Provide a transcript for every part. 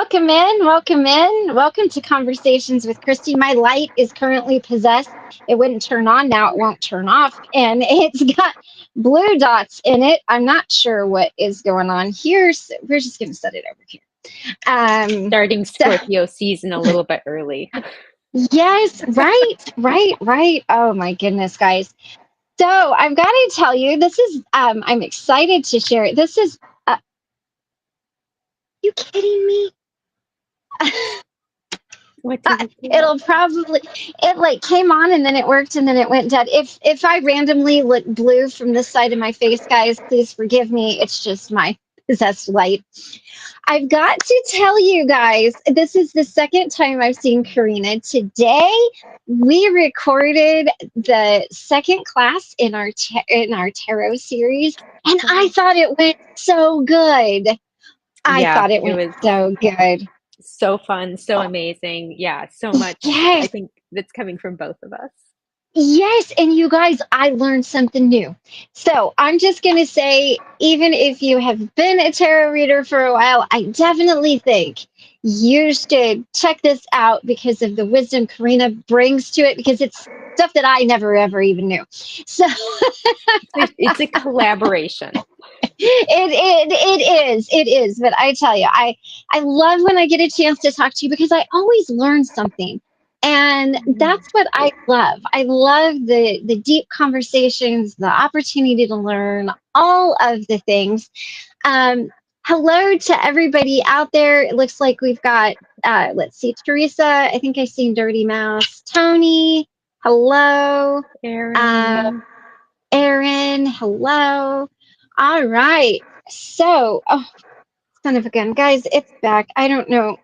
Welcome in, welcome in. Welcome to Conversations with Christy. My light is currently possessed. It wouldn't turn on, now it won't turn off, and it's got blue dots in it. I'm not sure what is going on here, so we're just going to set it over here. Starting So Scorpio season a little bit early. yes, right. Oh my goodness, guys. So I've got to tell you, this is I'm excited to share it. This is you kidding me? What did it do? It'll probably it like came on and then it worked and then it went dead. If I randomly look blue from this side of my face, guys, please forgive me. It's just my possessed light. I've got to tell you guys, this is the second time I've seen Karena. Today we recorded the second class in our tarot series, and I thought it went so good. I Yeah, thought it it went was so good. so fun, so amazing. Yeah, so much. I Yes. think that's coming from both of us. Yes, and you guys, I learned something new. So I'm just going to say, even if you have been a tarot reader for a while, I definitely think you should check this out because of the wisdom Karina brings to it, because it's stuff that I never ever even knew. So It's a collaboration. it is. But I tell you, I love when I get a chance to talk to you because I always learn something. And that's what I love. I love the deep conversations, the opportunity to learn, all of the things. Um, Hello to everybody out there. It looks like we've got let's see, Teresa. I think I seen Dirty Mouse. Tony, hello. Uh, Aaron. Aaron, hello. All right. So, oh, son of a gun, guys, it's back. I don't know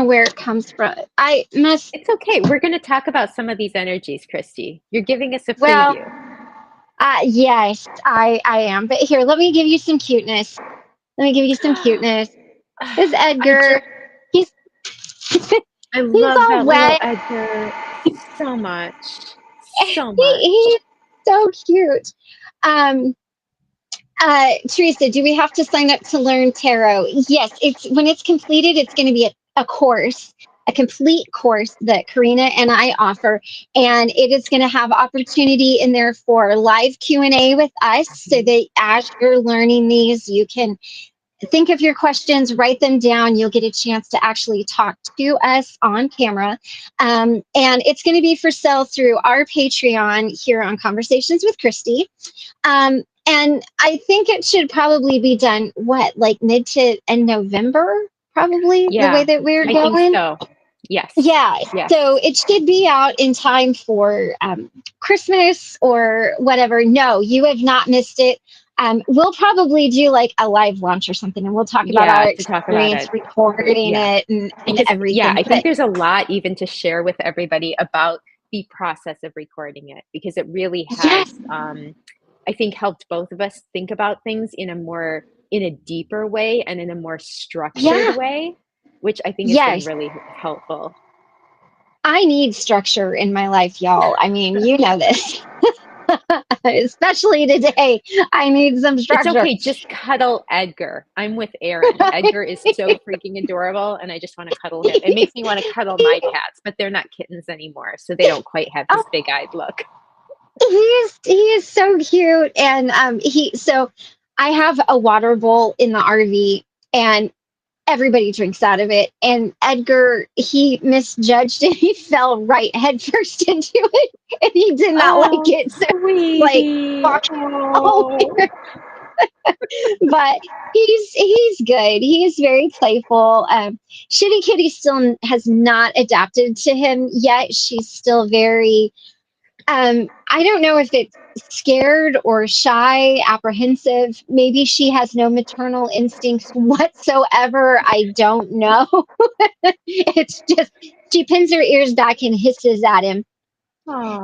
where it comes from. I must. It's okay. We're going to talk about some of these energies, Christy. You're giving us a Well, preview. yes, I am. But here, let me give you some cuteness. Let me give you some cuteness. This I just, Edgar. He's I he's love all that little wet. Edgar so much. So much. He's so cute. Um, Teresa, do we have to sign up to learn tarot? Yes, it's when it's completed, it's going to be a course, a complete course that Karina and I offer, and it is going to have opportunity in there for live Q&A with us, so that as you're learning these, you can think of your questions, write them down. You'll get a chance to actually talk to us on camera. And it's going to be for sale through our Patreon here on Conversations with Christy. And I think it should probably be done, what, like mid to end November, probably, the way Yeah, that we're I think going. so. Yes. Yeah, Yes. so it should be out in time for Christmas or whatever. No, you have not missed it. We'll probably do like a live launch or something, and we'll talk about our Yeah, to talk about experience it. recording Yeah. it and Because, yeah, everything. I think But there's a lot even to share with everybody about the process of recording it because it really yes, has, I think, helped both of us think about things in a deeper way and in a more structured yeah, way, which I think has been yes. really helpful. I need structure in my life, y'all. I mean, you know this. Especially today, I need some It's structure. okay, just cuddle Edgar. I'm with Aaron. Edgar is so freaking adorable, and I just want to cuddle him. It makes me want to cuddle my cats, but they're not kittens anymore, so they don't quite have Oh, this big-eyed look. he is so cute, and he so I have a water bowl in the RV, and everybody drinks out of it. And Edgar, he misjudged and he fell right headfirst into it, and he did not like Oh, it. So like sweetie. walked all Oh. but he's good. He's very playful. Shitty Kitty still has not adapted to him yet. She's still very I don't know if it's scared or shy, apprehensive. Maybe she has no maternal instincts whatsoever. I don't know. It's just she pins her ears back and hisses at him.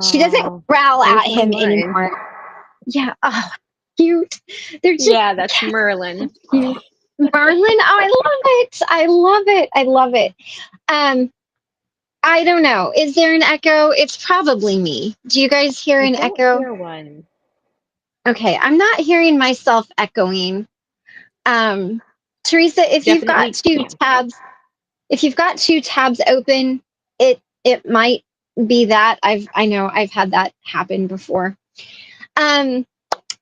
She doesn't Oh, growl there's at one him line. anymore. Yeah, oh, cute. They're just Yeah, that's Merlin. cute. Merlin, oh, I love it. I love it. I love it. Um, I don't know. Is there an echo? It's probably me. Do you guys hear I an don't echo? hear one. Okay, I'm not hearing myself echoing. Um, Teresa, Definitely. if you've got two tabs open, it might be that. I know I've had that happen before. Um,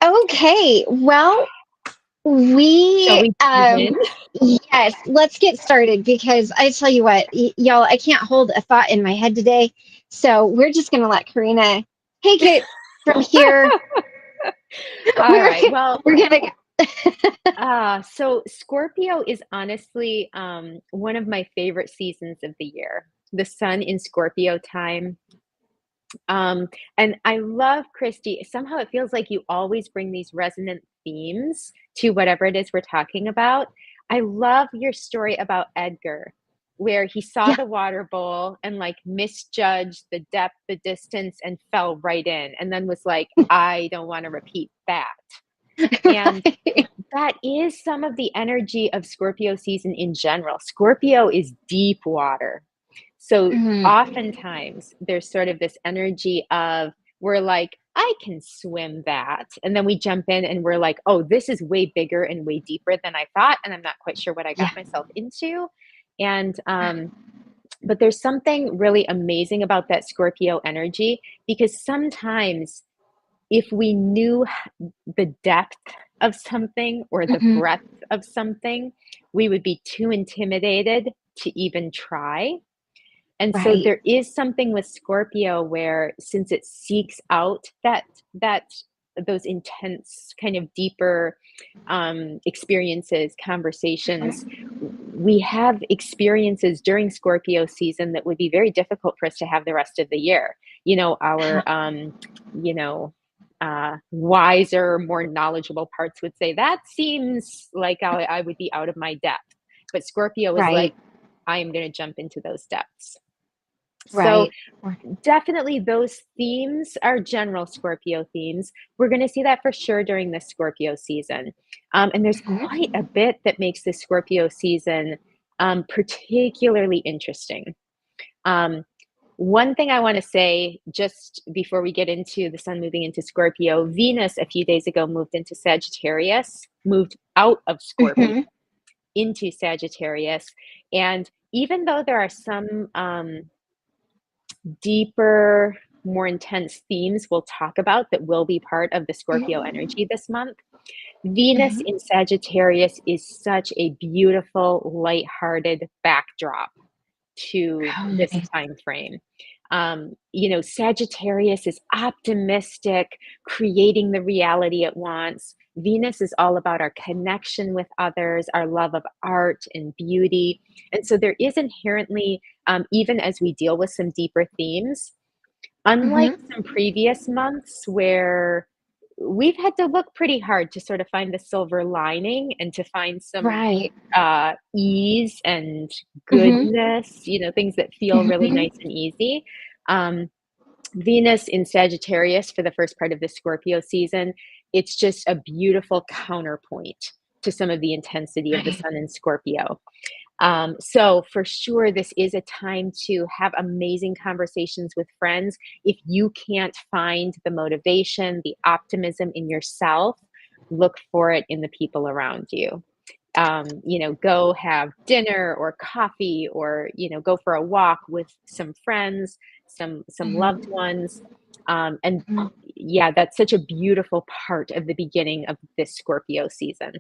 okay, well, Shall we we dive in? yes, let's get started because I tell you what, y'all, I can't hold a thought in my head today. So we're just gonna let Karina take it from here. All We're right. Well, we're gonna so Scorpio is honestly one of my favorite seasons of the year. The sun in Scorpio time. Um, and I love Christy. Somehow it feels like you always bring these resonant themes to whatever it is we're talking about. I love your story about Edgar, where he saw yeah. the water bowl and like misjudged the depth, the distance, and fell right in, and then was like, I don't want to repeat that. And Right. that is some of the energy of Scorpio season in general. Scorpio is deep water. So Mhm. oftentimes there's sort of this energy of we're like, I can swim that. And then we jump in and we're like, oh, this is way bigger and way deeper than I thought. And I'm not quite sure what I got Yeah. myself into. And, but there's something really amazing about that Scorpio energy because sometimes if we knew the depth of something or the Mhm. breadth of something, we would be too intimidated to even try. And so Right. there is something with Scorpio where since it seeks out that those intense kind of deeper experiences, conversations, we have experiences during Scorpio season that would be very difficult for us to have the rest of the year. You know, our you know, wiser, more knowledgeable parts would say that seems like I would be out of my depth. But Scorpio is like, Right. I am going to jump into those depths. So Right. definitely those themes are general Scorpio themes. We're going to see that for sure during the Scorpio season. And there's Mhm. quite a bit that makes the Scorpio season particularly interesting. Um, one thing I want to say just before we get into the sun moving into Scorpio, Venus a few days ago moved into Sagittarius, moved out of Scorpio Mhm. into Sagittarius. And even though there are some deeper, more intense themes we'll talk about that will be part of the Scorpio energy this month. Venus Mhm. in Sagittarius is such a beautiful, lighthearted backdrop to Oh, this nice. time frame. You know, Sagittarius is optimistic, creating the reality it wants. Venus is all about our connection with others, our love of art and beauty. And so there is inherently, even as we deal with some deeper themes, unlike Mhm. some previous months where we've had to look pretty hard to sort of find the silver lining and to find some Right. ease and Mhm. goodness, you know, things that feel really Mhm. nice and easy. Um, Venus in Sagittarius for the first part of the Scorpio season, it's just a beautiful counterpoint to some of the intensity of the Right. sun in Scorpio. So for sure, this is a time to have amazing conversations with friends. If you can't find the motivation, the optimism in yourself, look for it in the people around you. You know, go have dinner or coffee, or you know, go for a walk with some friends, some loved Mhm. ones, and Mhm. yeah, that's such a beautiful part of the beginning of this Scorpio season.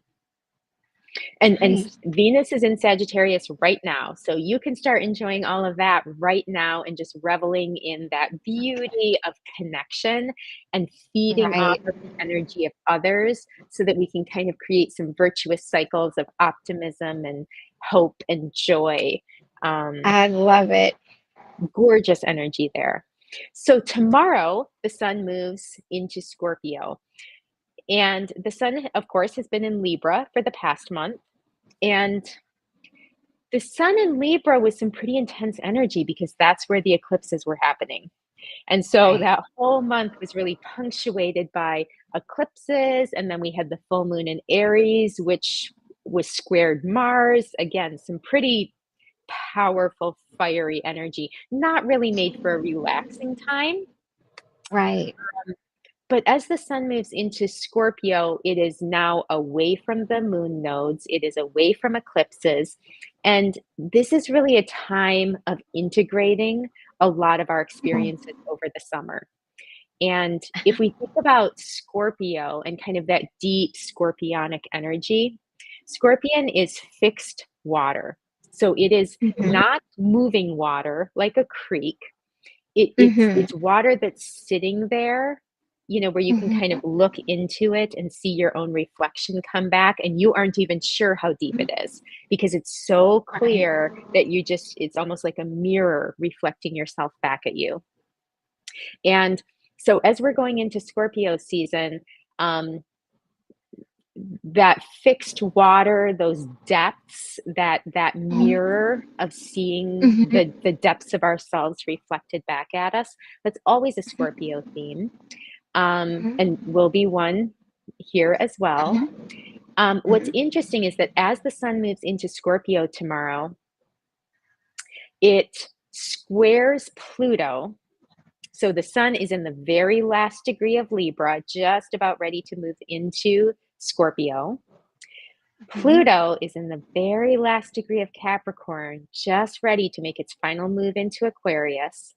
And Nice. Venus is in Sagittarius right now. So you can start enjoying all of that right now and just reveling in that beauty of connection and feeding off Right. of the energy of others so that we can kind of create some virtuous cycles of optimism and hope and joy. Um, I love it. Gorgeous energy there. So tomorrow, the sun moves into Scorpio. And the sun, of course, has been in Libra for the past month. And the sun in Libra was some pretty intense energy because that's where the eclipses were happening. And so Right. that whole month was really punctuated by eclipses. And then we had the full moon in Aries, which was squared Mars. Again, some pretty powerful, fiery energy, not really made for a relaxing time. Right. but as the sun moves into Scorpio, it is now away from the moon nodes, it is away from eclipses. And this is really a time of integrating a lot of our experiences over the summer. And if we think about Scorpio and kind of that deep scorpionic energy, Scorpion is fixed water. So it is Mhm. not moving water like a creek. Mhm. It's water that's sitting there, where you can kind of Mhm. look into it and see your own reflection come back, and you aren't even sure how deep it is because it's so Right. clear that it's almost like a mirror reflecting yourself back at you. And so as we're going into Scorpio season, um, that fixed water, those depths, that mirror of seeing Mhm. the depths of ourselves reflected back at us, that's always a Scorpio theme. Mhm. And will be one here as well. Mhm. What's Mhm. interesting is that as the sun moves into Scorpio tomorrow, it squares Pluto. So the sun is in the very last degree of Libra, just about ready to move into Scorpio. Mhm. Pluto is in the very last degree of Capricorn, just ready to make its final move into Aquarius.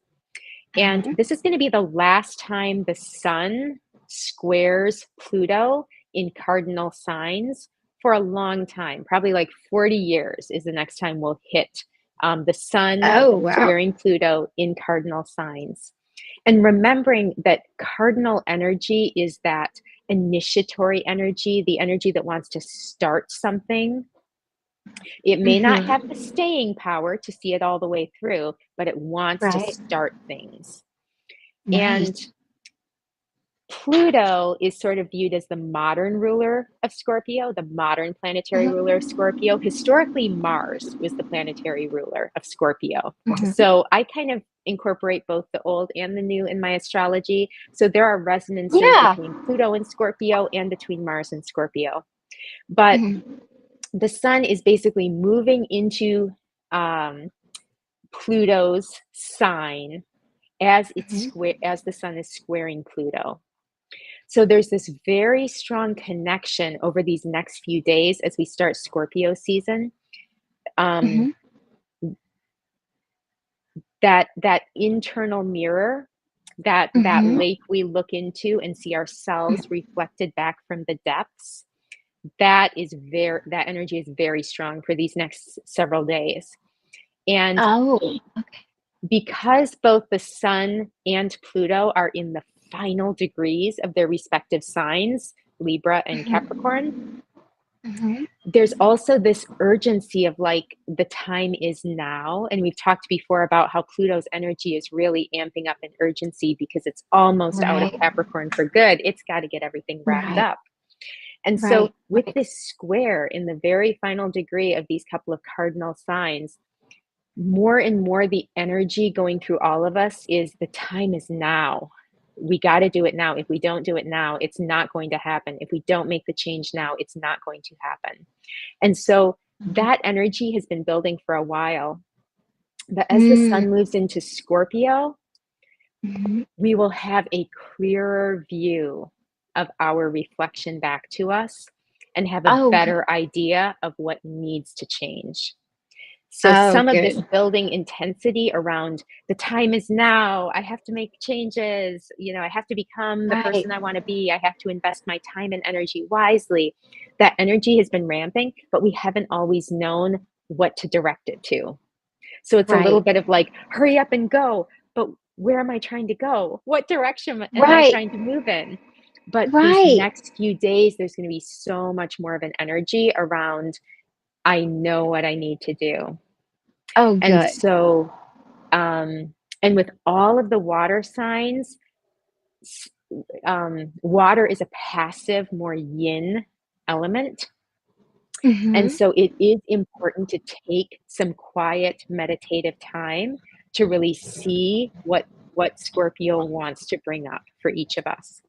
And Mhm. this is going to be the last time the sun squares Pluto in cardinal signs for a long time. Probably like 40 years is the next time we'll hit the sun Oh, wow. squaring Pluto in cardinal signs. And remembering that cardinal energy is that initiatory energy, the energy that wants to start something. It may not have Mhm. the staying power to see it all the way through, but it wants to Right. start things. And Nice. Pluto is sort of viewed as the modern ruler of Scorpio, the modern planetary ruler of Mhm. Scorpio. Historically, Mars was the planetary ruler of Scorpio. Mhm. So I kind of incorporate both the old and the new in my astrology. So there are resonances Yeah. between Pluto and Scorpio and between Mars and Scorpio. But Mhm. the sun is basically moving into um, Pluto's sign Mhm. as the sun is squaring Pluto. So there's this very strong connection over these next few days as we start Scorpio season. Um, Mhm. that internal mirror, that Mhm. lake we look into and see ourselves reflected back from the depths. That energy is very strong for these next several days. And Oh, okay. because both the sun and Pluto are in the final degrees of their respective signs, Libra and Capricorn, Mhm. Mhm. there's also this urgency of like the time is now. And we've talked before about how Pluto's energy is really amping up in urgency because it's almost out of Right. Capricorn for good. It's got to get everything wrapped Right. up. And so, Right. with Right. this square in the very final degree of these couple of cardinal signs, more and more the energy going through all of us is the time is now. We got to do it now. If we don't do it now, it's not going to happen. If we don't make the change now, it's not going to happen. And so Mhm. that energy has been building for a while. But as the Mm. sun moves into Scorpio, Mhm. we will have a clearer view of our reflection back to us and have a Oh, good. better idea of what needs to change. So Oh, some of this good. building intensity around the time is now, I have to make changes, I have to become the Right. person I want to be, I have to invest my time and energy wisely. That energy has been ramping, but we haven't always known what to direct it to. So it's a little Right. bit of like, hurry up and go, but where am I trying to go? What direction am I Right. trying to move in? But these Right. next few days, there's going to be so much more of an energy around, I know what I need to do. Oh, And good. so, and with all of the water signs, water is a passive, more yin element. And Mhm. so it is important to take some quiet meditative time to really see what Scorpio wants to bring up for each of us.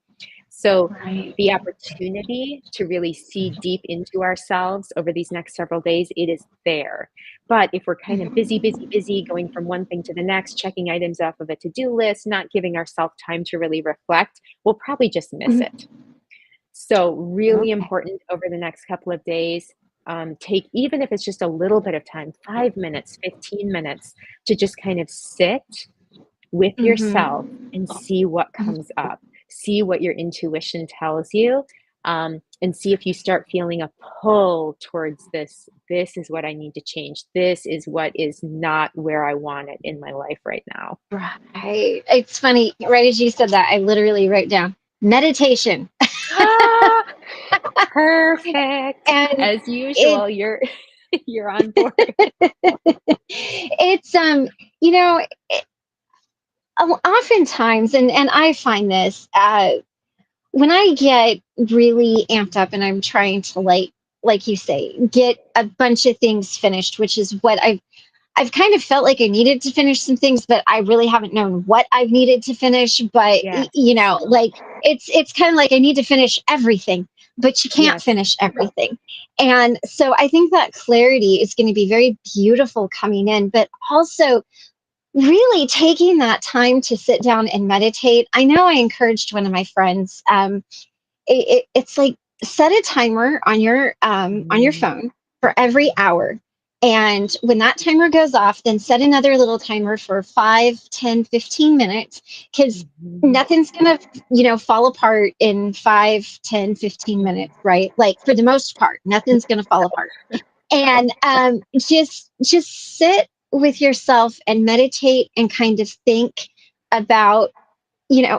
So Right. the opportunity to really see deep into ourselves over these next several days, it is there. But if we're kind of busy, busy, busy, going from one thing to the next, checking items off of a to-do list, not giving ourselves time to really reflect, we'll probably just miss Mhm. it. So really Okay. important over the next couple of days, take, even if it's just a little bit of time, 5 minutes, 15 minutes, to just kind of sit with yourself Mhm. and see what Mhm. comes up. See what your intuition tells you, and see if you start feeling a pull towards this. This is what I need to change. This is what is not where I want it in my life right now. Right. It's funny, right as you said that, I literally wrote down meditation. Ah, perfect. And As it usual, you're you're on board. it's you know, oftentimes, and I find this when I get really amped up and I'm trying to like you say, get a bunch of things finished, which is what I've kind of felt like I needed to finish some things, but I really haven't known what I've needed to finish. But Yes. like it's kind of like I need to finish everything, but you can't Yes. finish everything. And so I think that clarity is going to be very beautiful coming in, but also really taking that time to sit down and meditate. I know I encouraged one of my friends. It's like set a timer on your Mm, phone for every hour, and when that timer goes off, then set another little timer for 5, 10, 15 minutes, because mhm, nothing's gonna fall apart in 5, 10, 15 minutes, right? Like for the most part nothing's gonna fall apart. And just sit with yourself and meditate and kind of think about,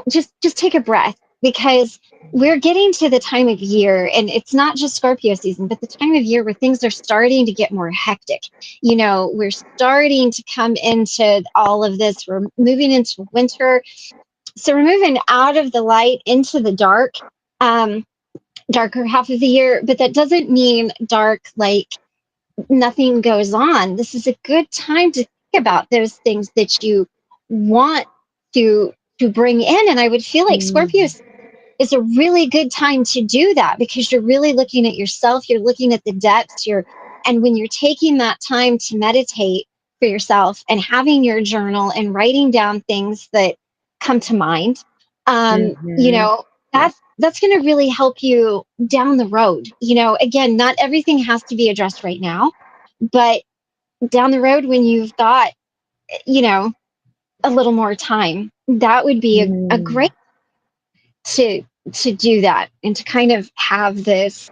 just take a breath, because we're getting to the time of year, and it's not just Scorpio season, but the time of year where things are starting to get more hectic. We're starting to come into all of this. We're moving into winter. So we're moving out of the light into the dark, um, darker half of the year, but that doesn't mean dark like nothing goes on. This is a good time to think about those things that you want to bring in. And I would feel like Scorpio mm, is a really good time to do that, because you're really looking at yourself, you're looking at the depths, and when you're taking that time to meditate for yourself and having your journal and writing down things that come to mind, mhm, that's going to really help you down the road. Again, not everything has to be addressed right now, but down the road when you've got, you know, a little more time, that would be a mm. great to to do that and to kind of have this.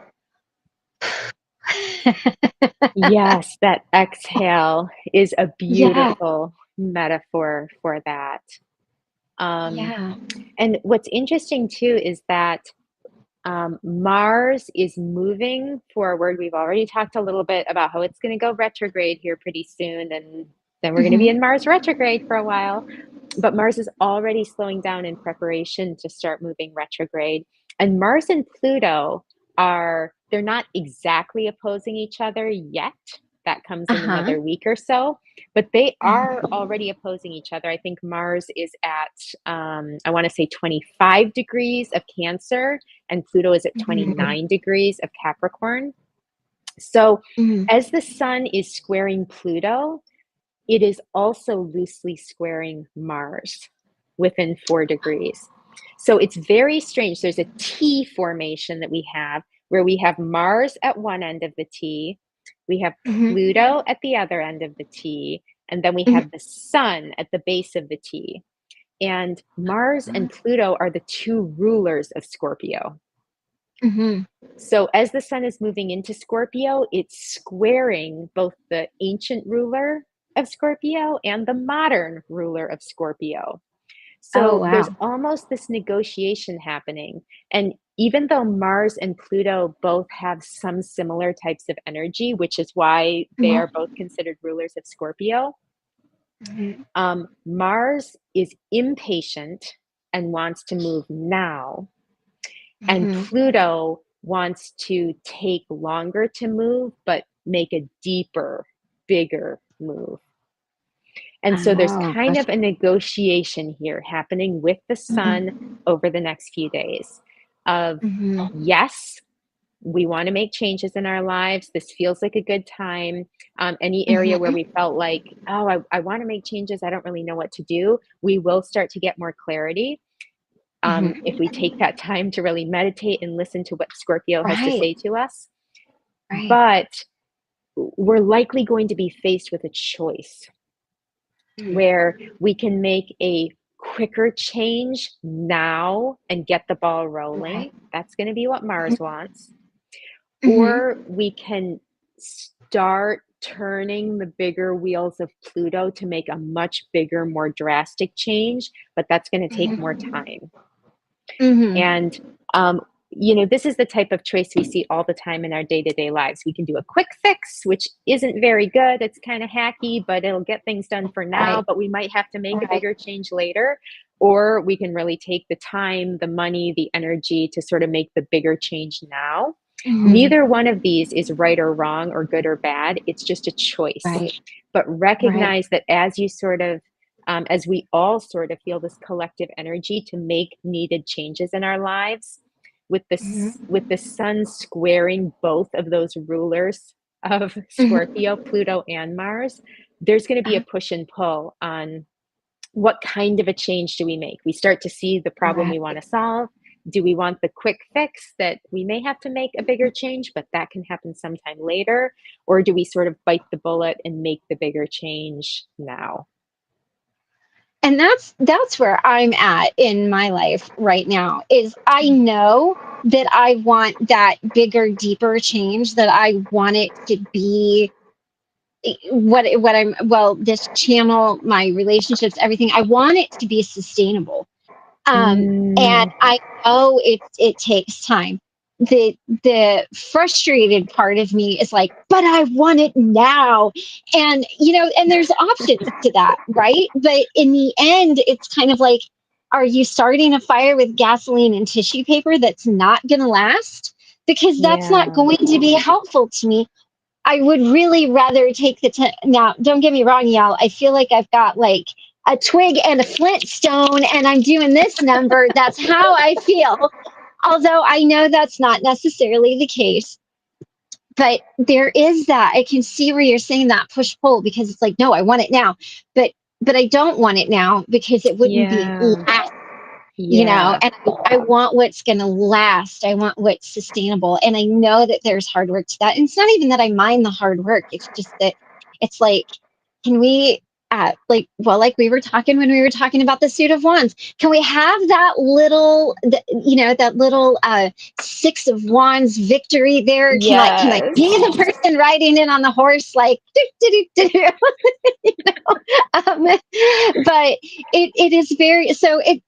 Yes, that exhale is a Yeah, beautiful metaphor for that. Um, yeah. and what's interesting too is that Mars is moving forward. We've already talked a little bit about how it's going to go retrograde here pretty soon, and then we're going to be Hmm. in Mars retrograde for a while. But Mars is already slowing down in preparation to start moving retrograde. And Mars and Pluto they're not exactly opposing each other yet. That comes in Uh-huh. another week or so, but they are Mhm. already opposing each other. I think Mars is at, I want to say 25 degrees of Cancer, and Pluto is at Mhm. 29 degrees of Capricorn. So, Mhm. as the sun is squaring Pluto, it is also loosely squaring Mars within 4 degrees. So it's very strange. There's a T formation that we have where we have Mars at one end of the T, we have Mhm. Pluto at the other end of the T, and then we Mhm. have the sun at the base of the T. And Mars and Pluto are the two rulers of Scorpio. Mhm. So as the sun is moving into Scorpio, it's squaring both the ancient ruler of Scorpio and the modern ruler of Scorpio. Oh, So there's wow. almost this negotiation happening. And even though Mars and Pluto both have some similar types of energy, which is why they are Mhm. both considered rulers of Scorpio, Mhm. Mars is impatient and wants to move now, and Mhm. Pluto wants to take longer to move, but make a deeper, bigger move. And so there's Oh, kind gosh. of a negotiation here happening with the sun Mhm. over the next few days. of, Mm-hmm. yes, we want to make changes in our lives. This feels like a good time. Any area where Mm-hmm. we felt like, oh, I want to make changes, I don't really know what to do, we will start to get more clarity if we Mm-hmm. take that time to really meditate and listen to what Scorpio has to Right. say to us. Right. But we're likely going to be faced with a choice where we can make a quicker change now and get the ball rolling. Right. That's going to be what Mars wants. Mm-hmm. Or we can start turning the bigger wheels of Pluto to make a much bigger, more drastic change, but that's going to take more Mm-hmm. time. Mm-hmm. And, this is the type of choice we see all the time in our day to day lives. We can do a quick fix, which isn't very good. It's kind of hacky, but it'll get things done for now, Right. but we might have to make a Right. bigger change later. Or we can really take the time, the money, the energy to sort of make the bigger change now. Mm-hmm. Neither one of these is right or wrong or good or bad. It's just a choice. Right. But Right. recognize that as you sort of as we all sort of feel this collective energy to make needed changes in our lives, Mm-hmm. with the sun squaring both of those rulers of Mm-hmm. Scorpio, Pluto, and Mars, there's going to be a push and pull on what kind of a change do we make. We start to see the problem Right. we want to solve. Do we want the quick fix that we may have to make a bigger change, but that can happen sometime later? Or do we sort of bite the bullet and make the bigger change now? And that's where I'm at in my life right now is I know that I want that bigger, deeper change, that I want it to be what I'm, well, this channel, my relationships, everything, I want it to be sustainable. And Mm, I know it takes time. The frustrated part of me is like, but I want it now. And and there's options to that, right? But in the end, it's kind of like, are you starting a fire with gasoline and tissue paper that's not gonna last? Because that's not yeah. going to be helpful to me. I would really rather take the now. Don't get me wrong, y'all. I feel like I've got like a twig and a flintstone, and I'm doing this number. That's how I feel. Although I know that's not necessarily the case, but there is that. I can see where you're saying that push pull because it's like, no, I want it now, but I don't want it now because it wouldn't be Yeah. last, Yeah. and I want what's going to last. I want what's sustainable. And I know that there's hard work to that. And it's not even that I mind the hard work. It's just that it's like, can we, like, well, like we were talking when we were talking about the suit of wands, can we have that little, that little six of wands victory there? Can I Yes. be the person riding in on the horse, like, do, do, do, do, but it is very, so it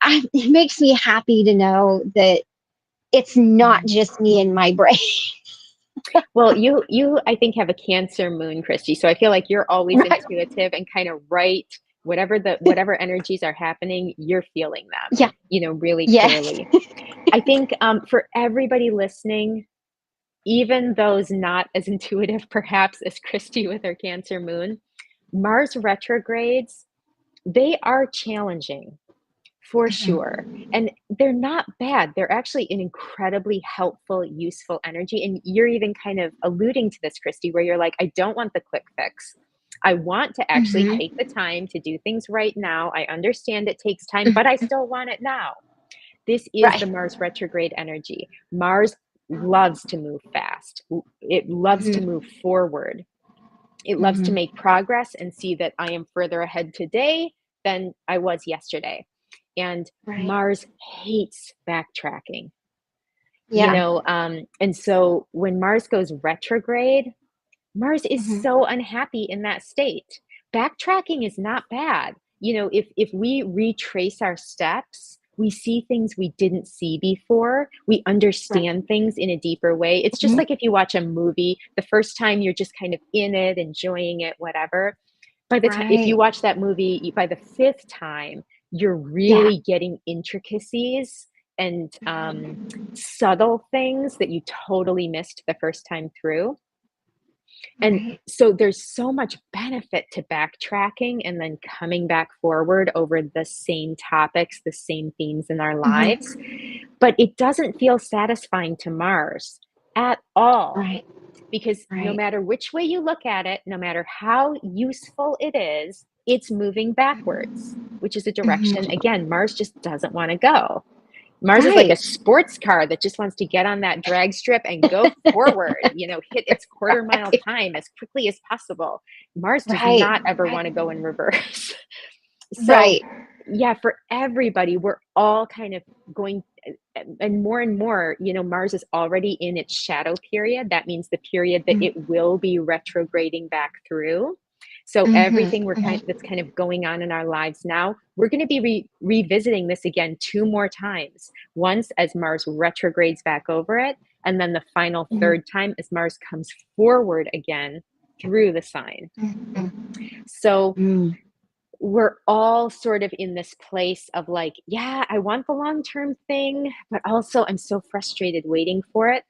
makes me happy to know that it's not just me and my brain. Well, you I think have a Cancer moon, Christy. So I feel like you're always Right. intuitive and kind of right. Whatever energies are happening, you're feeling them, Yeah. really Yes. clearly. I think for everybody listening, even those not as intuitive perhaps as Christy with her Cancer moon, Mars retrogrades, they are challenging. For sure. Mhm. And they're not bad. They're actually an incredibly helpful, useful energy. And you're even kind of alluding to this, Christy, where you're like, I don't want the quick fix. I want to actually Mhm. take the time to do things right now. I understand it takes time, but I still want it now. This is the Right. Mars retrograde energy. Mars loves to move fast, it loves to Mhm. move forward. It loves to Mhm. make progress and see that I am further ahead today than I was yesterday. And Right. Mars hates backtracking, Yeah. and so when Mars goes retrograde, Mars is Mhm. so unhappy in that state. Backtracking is not bad. If we retrace our steps, we see things we didn't see before. We Right. understand things in a deeper way. It's just Mhm. like if you watch a movie, the first time you're just kind of in it, enjoying it, whatever. By the time if you Right. watch that movie, by the fifth time, you're Yeah. really getting intricacies and Mhm. subtle things that you totally missed the first time through. And Right. so there's so much benefit to backtracking and then coming back forward over the same topics, the same themes in our lives. Mhm. but it doesn't feel satisfying to Mars at all. Right. Because no Right. matter which way you look at it, no matter how useful it is, it's moving backwards, which is a direction, Mhm. again, Mars just doesn't want to go. Mars is like a Right. sports car that just wants to get on that drag strip and go forward, hit its quarter mile time as quickly as possible. Mars does Right. not ever want to go in reverse. So, Right. yeah, for everybody, we're all kind of going, and more, Mars is already in its shadow period. That means the period that it will be retrograding back through. So Mhm. everything Mhm. that's kind of going on in our lives now, we're going to be revisiting this again 2 more times. Once as Mars retrogrades back over it, and then the final Mhm. third time as Mars comes forward again through the sign. Mhm. So Mm. we're all sort of in this place of like, yeah, I want the long-term thing, but also I'm so frustrated waiting for it.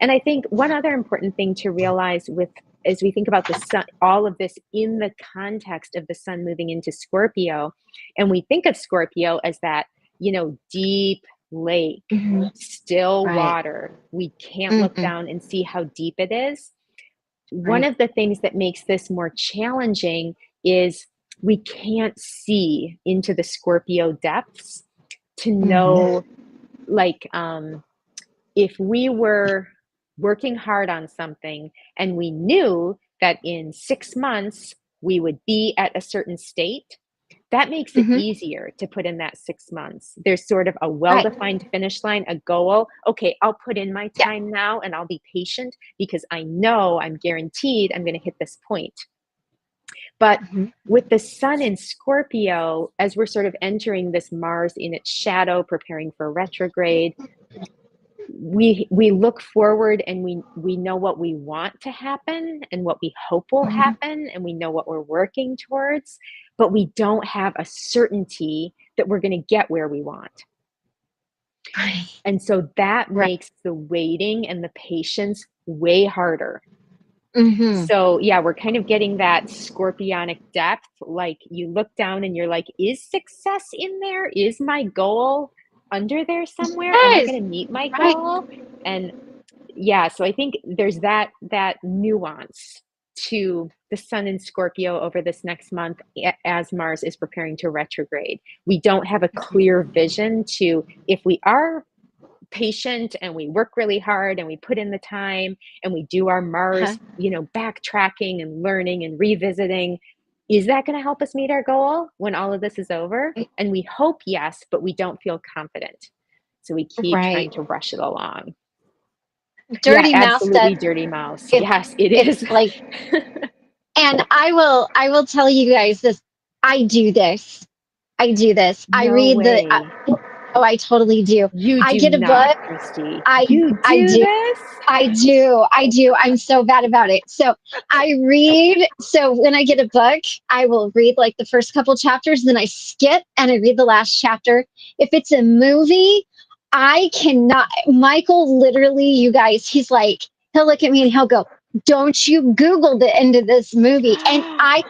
And I think one other important thing to realize with as we think about the sun, all of this in the context of the sun moving into Scorpio, and we think of Scorpio as that, deep lake, Mhm. still Right. water. We can't look Mhm. down and see how deep it is. One Right. of the things that makes this more challenging is we can't see into the Scorpio depths to Mhm. know, like, if we were working hard on something and we knew that in 6 months we would be at a certain state, that makes it Mhm. easier to put in that 6 months. There's sort of a well Right. defined finish line, a goal. Okay, I'll put in my Yeah. time now and I'll be patient because I know I'm guaranteed I'm going to hit this point. But Mhm. with the sun in Scorpio, as we're sort of entering this Mars in its shadow, preparing for retrograde, we look forward and we know what we want to happen and what we hope will Mhm. happen, and we know what we're working towards, but we don't have a certainty that we're going to get where we want. Right. And so that Right. makes the waiting and the patience way harder. Mhm. So yeah, we're kind of getting that scorpionic depth. Like you look down and you're like, is success in there? Is my goal under there somewhere? Am I Yes. going to meet my Right. goal? And yeah, so I think there's that nuance to the sun in Scorpio over this next month as Mars is preparing to retrograde. We don't have a clear vision to, if we are patient and we work really hard and we put in the time and we do our Uh-huh. Mars, backtracking and learning and revisiting, is that going to help us meet our goal when all of this is over? And we hope yes, but we don't feel confident. So we keep trying Right. to rush it along. Yeah, Dirty mouse does. absolutely dirty mouse. It's Yes, it it's is. like, and I will tell you guys this. I do this. I do this. I No read the. way. Oh, I totally do. You I do get a not, book. Christy. I You I do do. this? I do. I do. I'm so bad about it. So I read. So when I get a book, I will read like the first couple chapters, then I skip and I read the last chapter. If it's a movie, I cannot. Michael, literally, you guys, he's like, he'll look at me and he'll go, "Don't you Google the end of this movie?" And I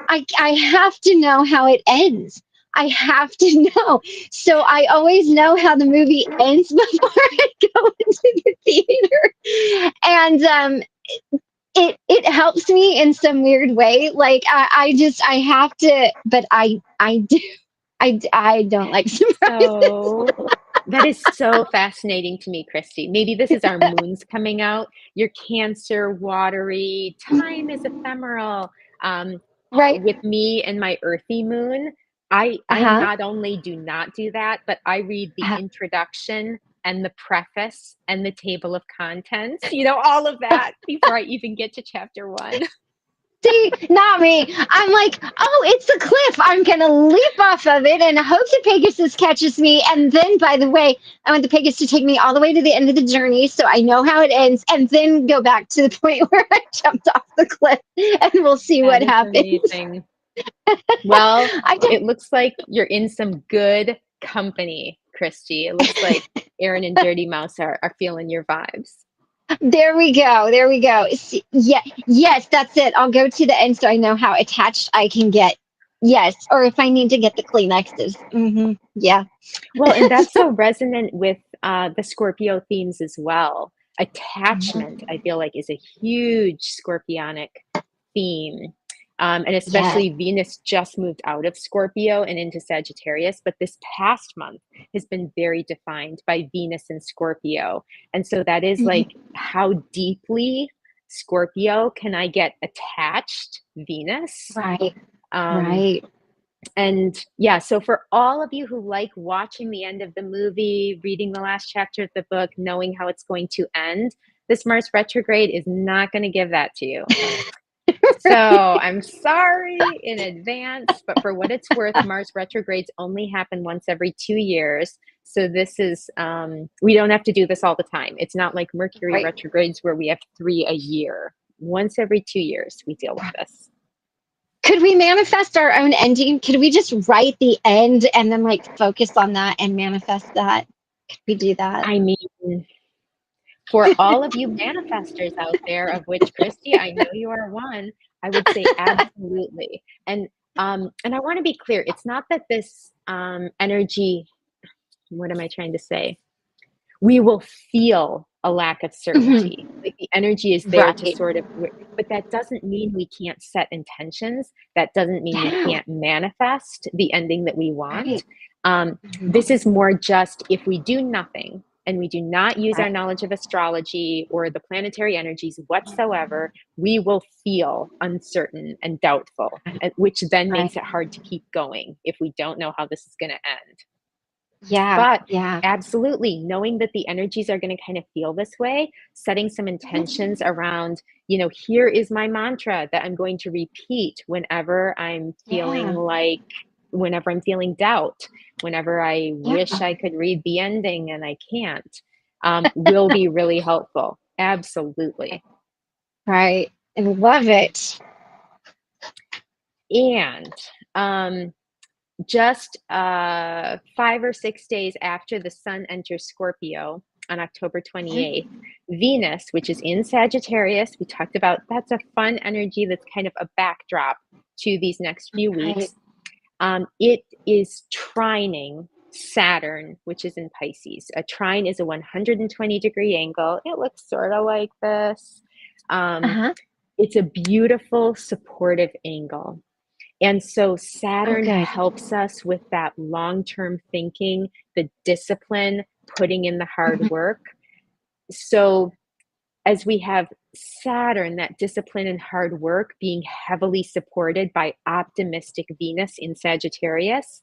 have to know how it ends. I have to know. So I always know how the movie ends before I go into the theater. And it helps me in some weird way. Like I have to, but I do. I don't like surprises. So that is so fascinating to me, Christy. Maybe this is our moons coming out. You're Cancer, watery, time is ephemeral. Um, Right. with me and my earthy moon, I Uh-huh. not only do not do that, but I read the Uh-huh. introduction and the preface and the table of contents, all of that before I even get to chapter one. See, not me. I'm like, oh, it's a cliff. I'm gonna leap off of it and hope the Pegasus catches me. And then, by the way, I want the Pegasus to take me all the way to the end of the journey, so I know how it ends, and then go back to the point where I jumped off the cliff, and we'll see That what is happens. amazing. Well, I it don't, looks like you're in some good company, Christy. It looks like Aaron and Dirty Mouse are feeling your vibes. there we go. There we go. See, yeah, yes, that's it. I'll go to the end so I know how attached I can get. Yes, or if I need to get the Kleenexes. Yeah. Well, and that's so resonant with the Scorpio themes as well. Attachment, I feel like, is a huge Scorpionic theme. And Yes. especially Venus just moved out of Scorpio and into Sagittarius, but this past month has been very defined by Venus and Scorpio. And so that is Mhm. like, how deeply Scorpio can I get attached, Venus? Right. Um, Right. and yeah, so for all of you who like watching the end of the movie, reading the last chapter of the book, knowing how it's going to end, this Mars retrograde is not going to give that to you. So I'm sorry in advance, but for what it's worth, Mars retrogrades only happen once every 2 years. So this is, we don't have to do this all the time. It's not like Mercury Right. retrogrades where we have 3 a year. Once every 2 years, we deal with this. Could we manifest our own ending? Could we just write the end and then like focus on that and manifest that? Could we do that? I mean, for all of you manifestors out there, of which Christy, I know you are one, I would say absolutely. And I want to be clear, it's not that this energy, what am I trying to say? We will feel a lack of Mhm. certainty. Like the energy is there to Right. sort of, but that doesn't mean we can't set intentions. That doesn't mean we Yeah. can't manifest the ending that we want. Right. This Mhm. is more just if we do nothing and we do not use our Right. knowledge of astrology or the planetary energies whatsoever, we will feel uncertain and doubtful, which then Right. makes it hard to keep going if we don't know how this is going to end. Yeah. But Yeah. absolutely, knowing that the energies are going to kind of feel this way, setting some intentions around, here is my mantra that I'm going to repeat Yeah. whenever I'm feeling doubt, whenever I wish Yeah. I could read the ending and I can't, will be really helpful. Absolutely. Right. I love it. And just 5 or 6 days after the sun enters Scorpio on October 28th, Venus, which is in Sagittarius, we talked about that's a fun energy that's kind of a backdrop to these next few Right. weeks. It is trining Saturn, which is in Pisces. A trine is a 120-degree angle. It looks sort of like this. Um, Uh-huh. it's a beautiful, supportive angle. And so Oh, Saturn good. helps us with that long-term thinking, the discipline, putting in the hard Mhm. work. So as we have Saturn, that discipline and hard work being heavily supported by optimistic Venus in Sagittarius,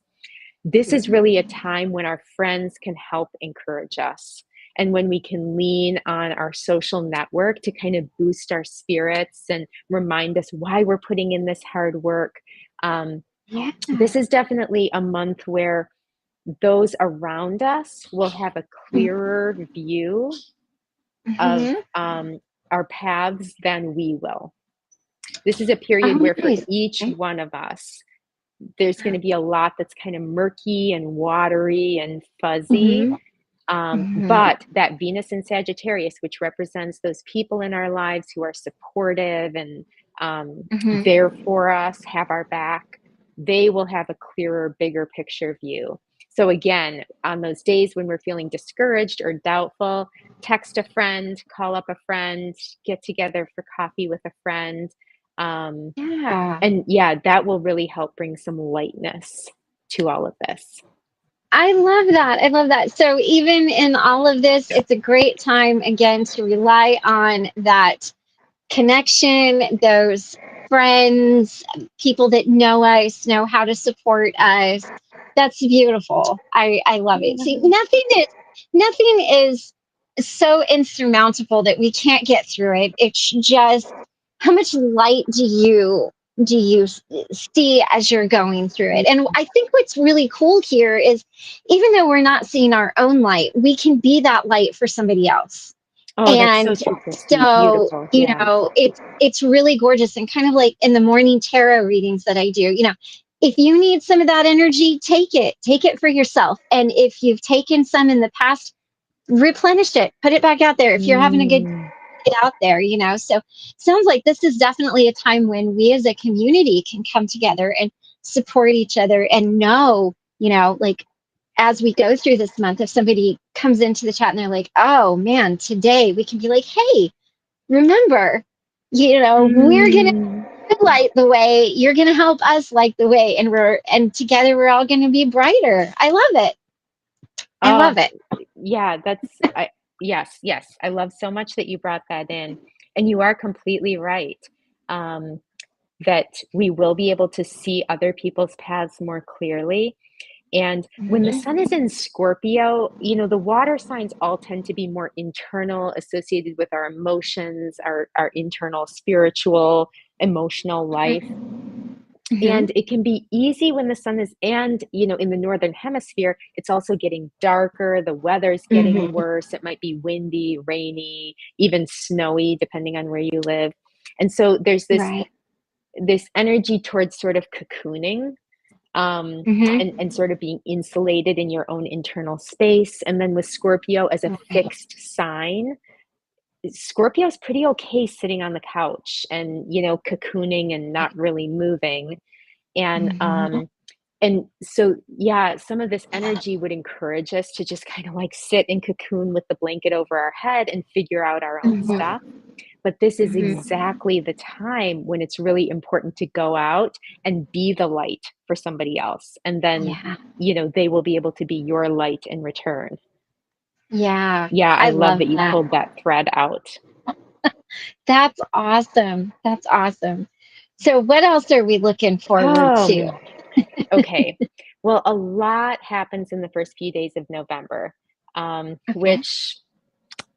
this is really a time when our friends can help encourage us. And when we can lean on our social network to kind of boost our spirits and remind us why we're putting in this hard work. Um, Yeah. this is definitely a month where those around us will have a clearer view of Mm-hmm. our paths than we will. This is a period Oh, where for nice. each Okay. one of us, there's going to be a lot that's kind of murky and watery and fuzzy. Mm-hmm. Mm-hmm. But that Venus in Sagittarius, which represents those people in our lives who are supportive and Mm-hmm. there for us, have our back, they will have a clearer, bigger picture view. So, again, on those days when we're feeling discouraged or doubtful, text a friend, call up a friend, get together for coffee with a friend. Um, Yeah. and yeah, that will really help bring some lightness to all of this. I love that. I love that. So even in all of this, it's a great time again to rely on that connection, those friends, people that know us, know how to support us. That's beautiful. I love it. See, nothing is so insurmountable that we can't get through it. It's just how much light do you see as you're going through it? And I think what's really cool here is even though we're not seeing our own light, we can be that light for somebody else. Oh, that's so And true, Christy. so, Beautiful. Yeah. it's really gorgeous and kind of like in the morning tarot readings that I do, if you need some of that energy, take it for yourself. And if you've taken some in the past, replenish it, put it back out there. If you're having a good Mm. get out there, so sounds like this is definitely a time when we as a community can come together and support each other and know, like as we go through this month, if somebody comes into the chat and they're like, oh man, today we can be like, hey, remember, we're going Mm. to light the way, you're going to help us light the way, and together we're all going to be brighter. I love it. I Oh, love it. yeah, yes, yes. I love so much that you brought that in. And you are completely right. Um, that we will be able to see other people's paths more clearly. And when the sun is in Scorpio, the water signs all tend to be more internal, associated with our emotions, our internal spiritual, emotional life. Mm-hmm. And it can be easy when the sun is, and, in the northern hemisphere, it's also getting darker, the weather's getting Mm-hmm. worse. It might be windy, rainy, even snowy, depending on where you live. And so there's Right. this energy towards sort of cocooning, Mm-hmm. and sort of being insulated in your own internal space. And then with Scorpio as a Right. fixed sign, Scorpio is pretty okay sitting on the couch and, cocooning and not really moving. And Mm-hmm. and so, yeah, some of this energy would encourage us to just kind of like sit and cocoon with the blanket over our head and figure out our own Mm-hmm. stuff. But this is Mm-hmm. exactly the time when it's really important to go out and be the light for somebody else. And then, Yeah. they will be able to be your light in return. Yeah. Yeah, I I love love that you that. pulled that thread out. That's awesome. That's awesome. So, what else are we looking forward Oh, to? man. Okay. Well, a lot happens in the first few days of November, Okay. which,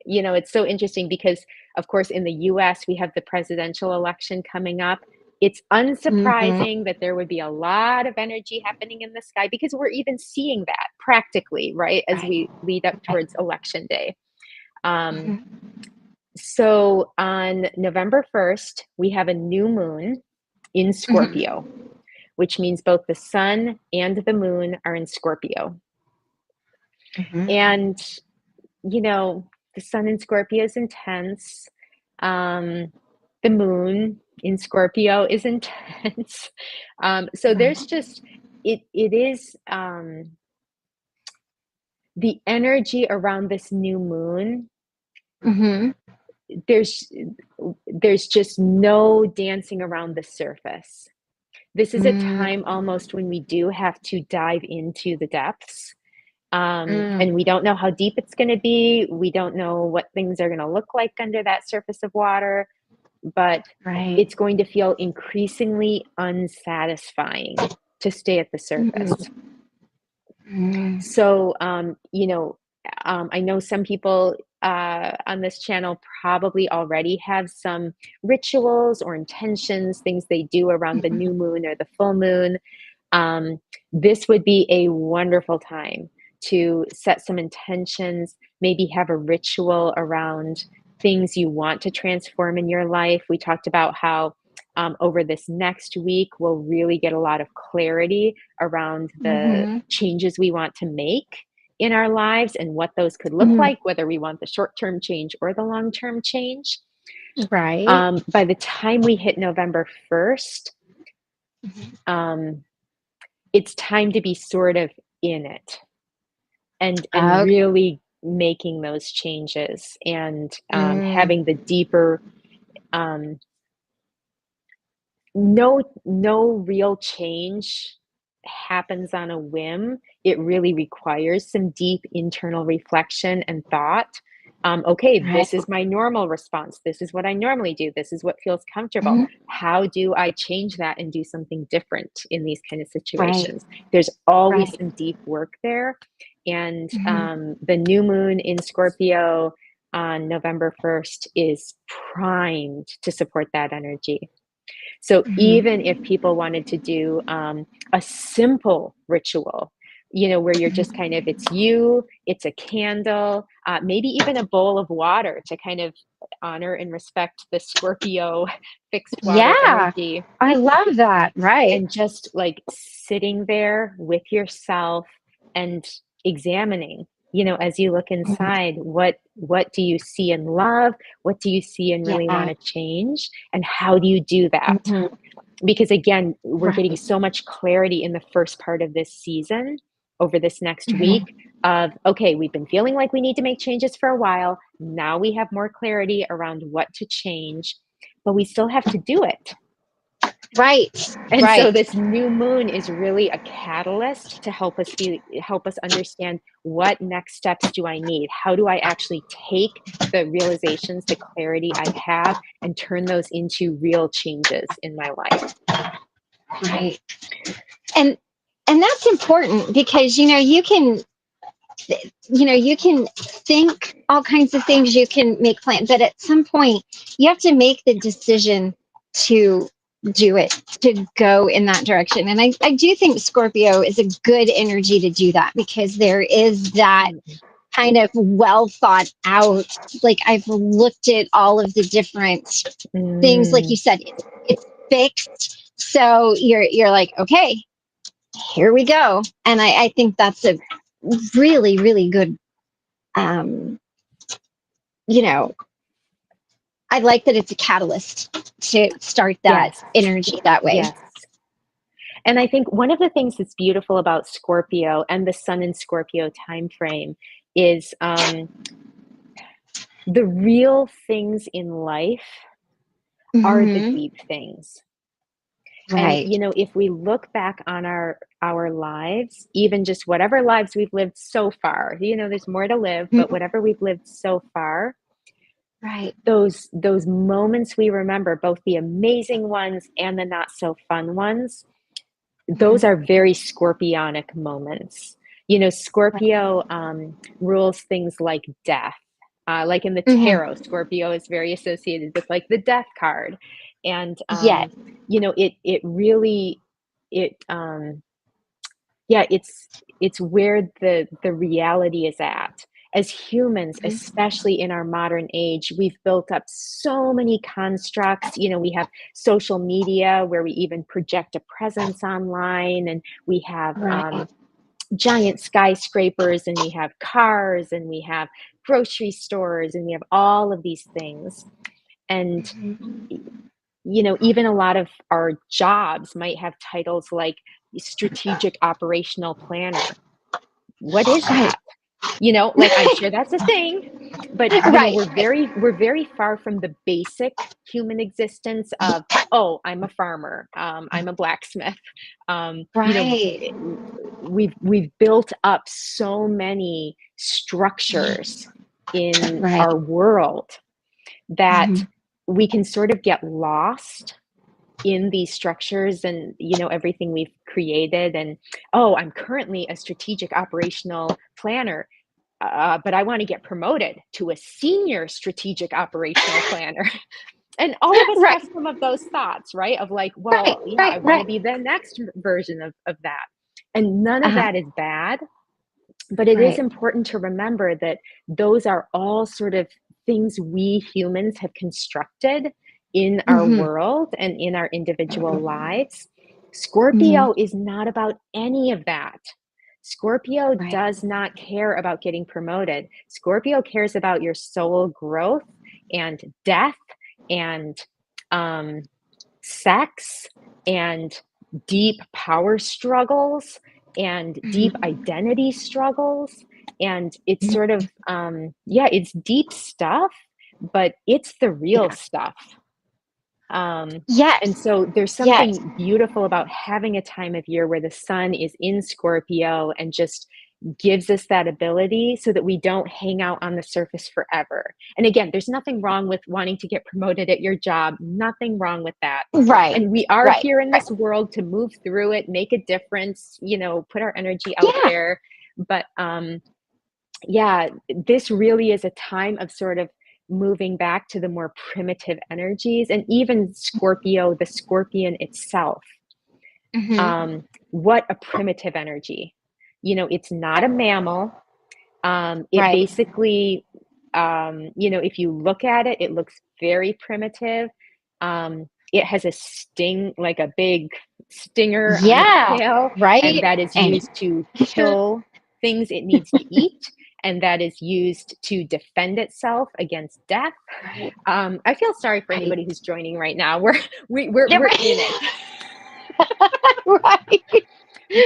it's so interesting because, of course, in the US, we have the presidential election coming up. It's Mm-hmm. unsurprising that there would be a lot of energy happening in the sky because we're even seeing that practically, right, as Right. we lead up Right. towards election day. Um, Mm-hmm. so on November 1st, we have a new moon in Mm-hmm. Scorpio, which means both the sun and the moon are in Scorpio. Mm-hmm. And, you know, the sun in Scorpio is intense. The moon in Scorpio is intense. So there's just, it is, the energy around this new moon. Mm-hmm. There's, there's just no dancing around the surface. This is a time Mm-hmm. almost when we do have to dive into the depths. Mm. And we don't know how deep it's going to be. We don't know what things are going to look like under that surface of water, but Right. it's going to feel increasingly unsatisfying to stay at the surface. Mm-hmm. So, I know some people on this channel probably already have some rituals or intentions, things they do around the new moon or the full moon. Um, this would be a wonderful time to set some intentions, maybe have a ritual around things you want to transform in your life. We talked about how over this next week, we'll really get a lot of clarity around the Mm-hmm. changes we want to make in our lives and what those could look Mm-hmm. like, whether we want the short term change or the long term change. Right. By the time we hit November 1st, um, it's time to be sort of in it and Okay. really making those changes and Mm. having the deeper um, no real change happens on a whim. It really requires some deep internal reflection and thought. Okay, Right. this is my normal response. This is what I normally do. This is what feels comfortable. Mhm. How do I change that and do something different in these kind of Right. situations? There's always Right. some deep work there. And Mhm. the new moon in Scorpio on November 1st is primed to support that energy. So even if Mhm. people wanted to do a simple ritual, where you're just Mhm. kind of, it's you, it's a candle, maybe even a bowl of water to kind of honor and respect the Scorpio fixed water Yeah, energy, I love that. Right. and just like sitting there with yourself and examining, as you look Mhm. inside, what do you see in love, what do you see and really want Yeah. to change, and how do you do that? Mhm. Because again, we're getting Right. so much clarity in the first part of this season over this next week Mhm. of, okay, we've been feeling like we need to make changes for a while. Now we have more clarity around what to change, but we still have to do it. Right. And so Right. this new moon is really a catalyst to help us understand, what next steps do I need? How do I actually take the realizations, the clarity I have, and turn those into real changes in my life? Right. And that's important because you can think all kinds of things, you can make plans, but at some point you have to make the decision to do it, to go in that direction. And I do think Scorpio is a good energy to do that, because there is that Mhm. kind of well thought out, like I've looked at all of the different things, like you Mm, said, it's fixed. So you're like, okay, here we go. And I think that's a really, really good, um, you know, I like that it's a catalyst to start that yes, energy that way. yes. And I think one of the things that's beautiful about Scorpio and the Sun in Scorpio timeframe is, the real things in life are the Hmm. deep things. And, Right. if we look back on our lives, even just whatever lives we've lived so far, there's more to live, but Mhm. whatever we've lived so far, Right. those moments we remember, both the amazing ones and the not so fun ones, those Mhm. are very scorpionic moments. Scorpio rules things like death. Like in the Hmm. tarot, Scorpio is very associated with like the death card. And, Yes. it really, it, yeah, it's where the reality is at. As humans, Mhm. especially in our modern age, we've built up so many constructs. We have social media where we even project a presence online, and we have, Right. giant skyscrapers, and we have cars, and we have grocery stores, and we have all of these things. And Mhm. even a lot of our jobs might have titles like strategic operational planner. What is Right. that? Like, I'm sure that's a thing, but Right. we're very far from the basic human existence of, oh, I'm a farmer, I'm a blacksmith. Right. It, we've built up so many structures in Right. our world that Mhm. we can sort of get lost in these structures, and everything we've created. And, oh, I'm currently a strategic operational planner, but I want to get promoted to a senior strategic operational planner. And all of us Right. have some of those thoughts, right? Of like, Right. well, yeah, I Right. want to Right. be the next version of that. And none of Uh-huh. that is bad, but it is Right. important to remember that those are all sort of things we humans have constructed in our Hmm. world and in our individual lives. Hmm. Scorpio is not about any of that. Scorpio Right. does not care about getting promoted. Scorpio cares about your soul growth and death and, um, sex and deep power struggles and deep Mhm. identity struggles. And it's sort of, yeah, it's deep stuff, but it's the real Yeah. stuff. And Yes. so there's Yes. something beautiful about having a time of year where the sun is in Scorpio and just gives us that ability so that we don't hang out on the surface forever. And again, there's nothing wrong with wanting to get promoted at your job, nothing wrong with that. Right. And we are Right. here in Right. this world to move through it, make a difference, put our energy out Yeah. there. But, yeah, this really is a time of sort of moving back to the more primitive energies, and even Scorpio, the scorpion itself. Hmm. What a primitive energy. It's not a mammal. It Right. basically, if you look at it, it looks very primitive. It has a sting, like a big stinger on its Yeah. tail, and Right. that is And used to kill things it needs to eat, and that is used to defend itself against death. right. I feel sorry for Right. anybody who's joining right now. We're Yeah, we're in it. right. Right.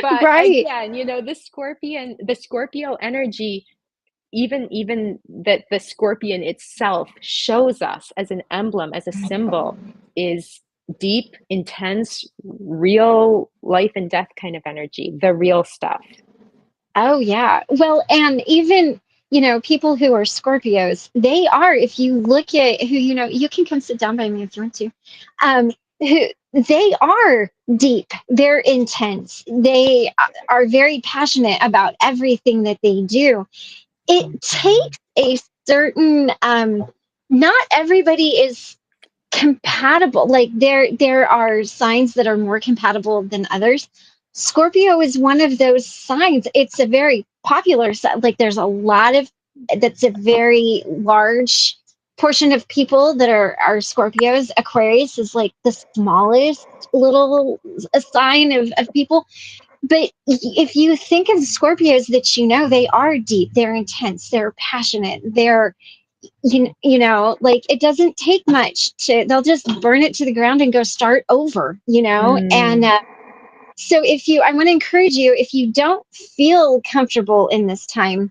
But Right. again, the Scorpio energy, even that the scorpion itself shows us as an emblem, as a symbol, is deep, intense, real life and death kind of energy, the real stuff. Oh yeah. Well, and even, people who are Scorpios, they are, if you look at who, you can come sit down by me if you want to. Who they are deep. They're intense. They are very passionate about everything that they do. It takes a certain not everybody is compatible. Like there are signs that are more compatible than others. Scorpio is one of those signs. It's a very popular sign. Like there's a lot of that's a very large portion of people that are Scorpios. Aquarius is like the smallest little sign of people. But if you think of Scorpios that they are deep, they're intense, they're passionate, they're like it doesn't take much they'll just burn it to the ground and go start over, and Mm, so I want to encourage you, if you don't feel comfortable in this time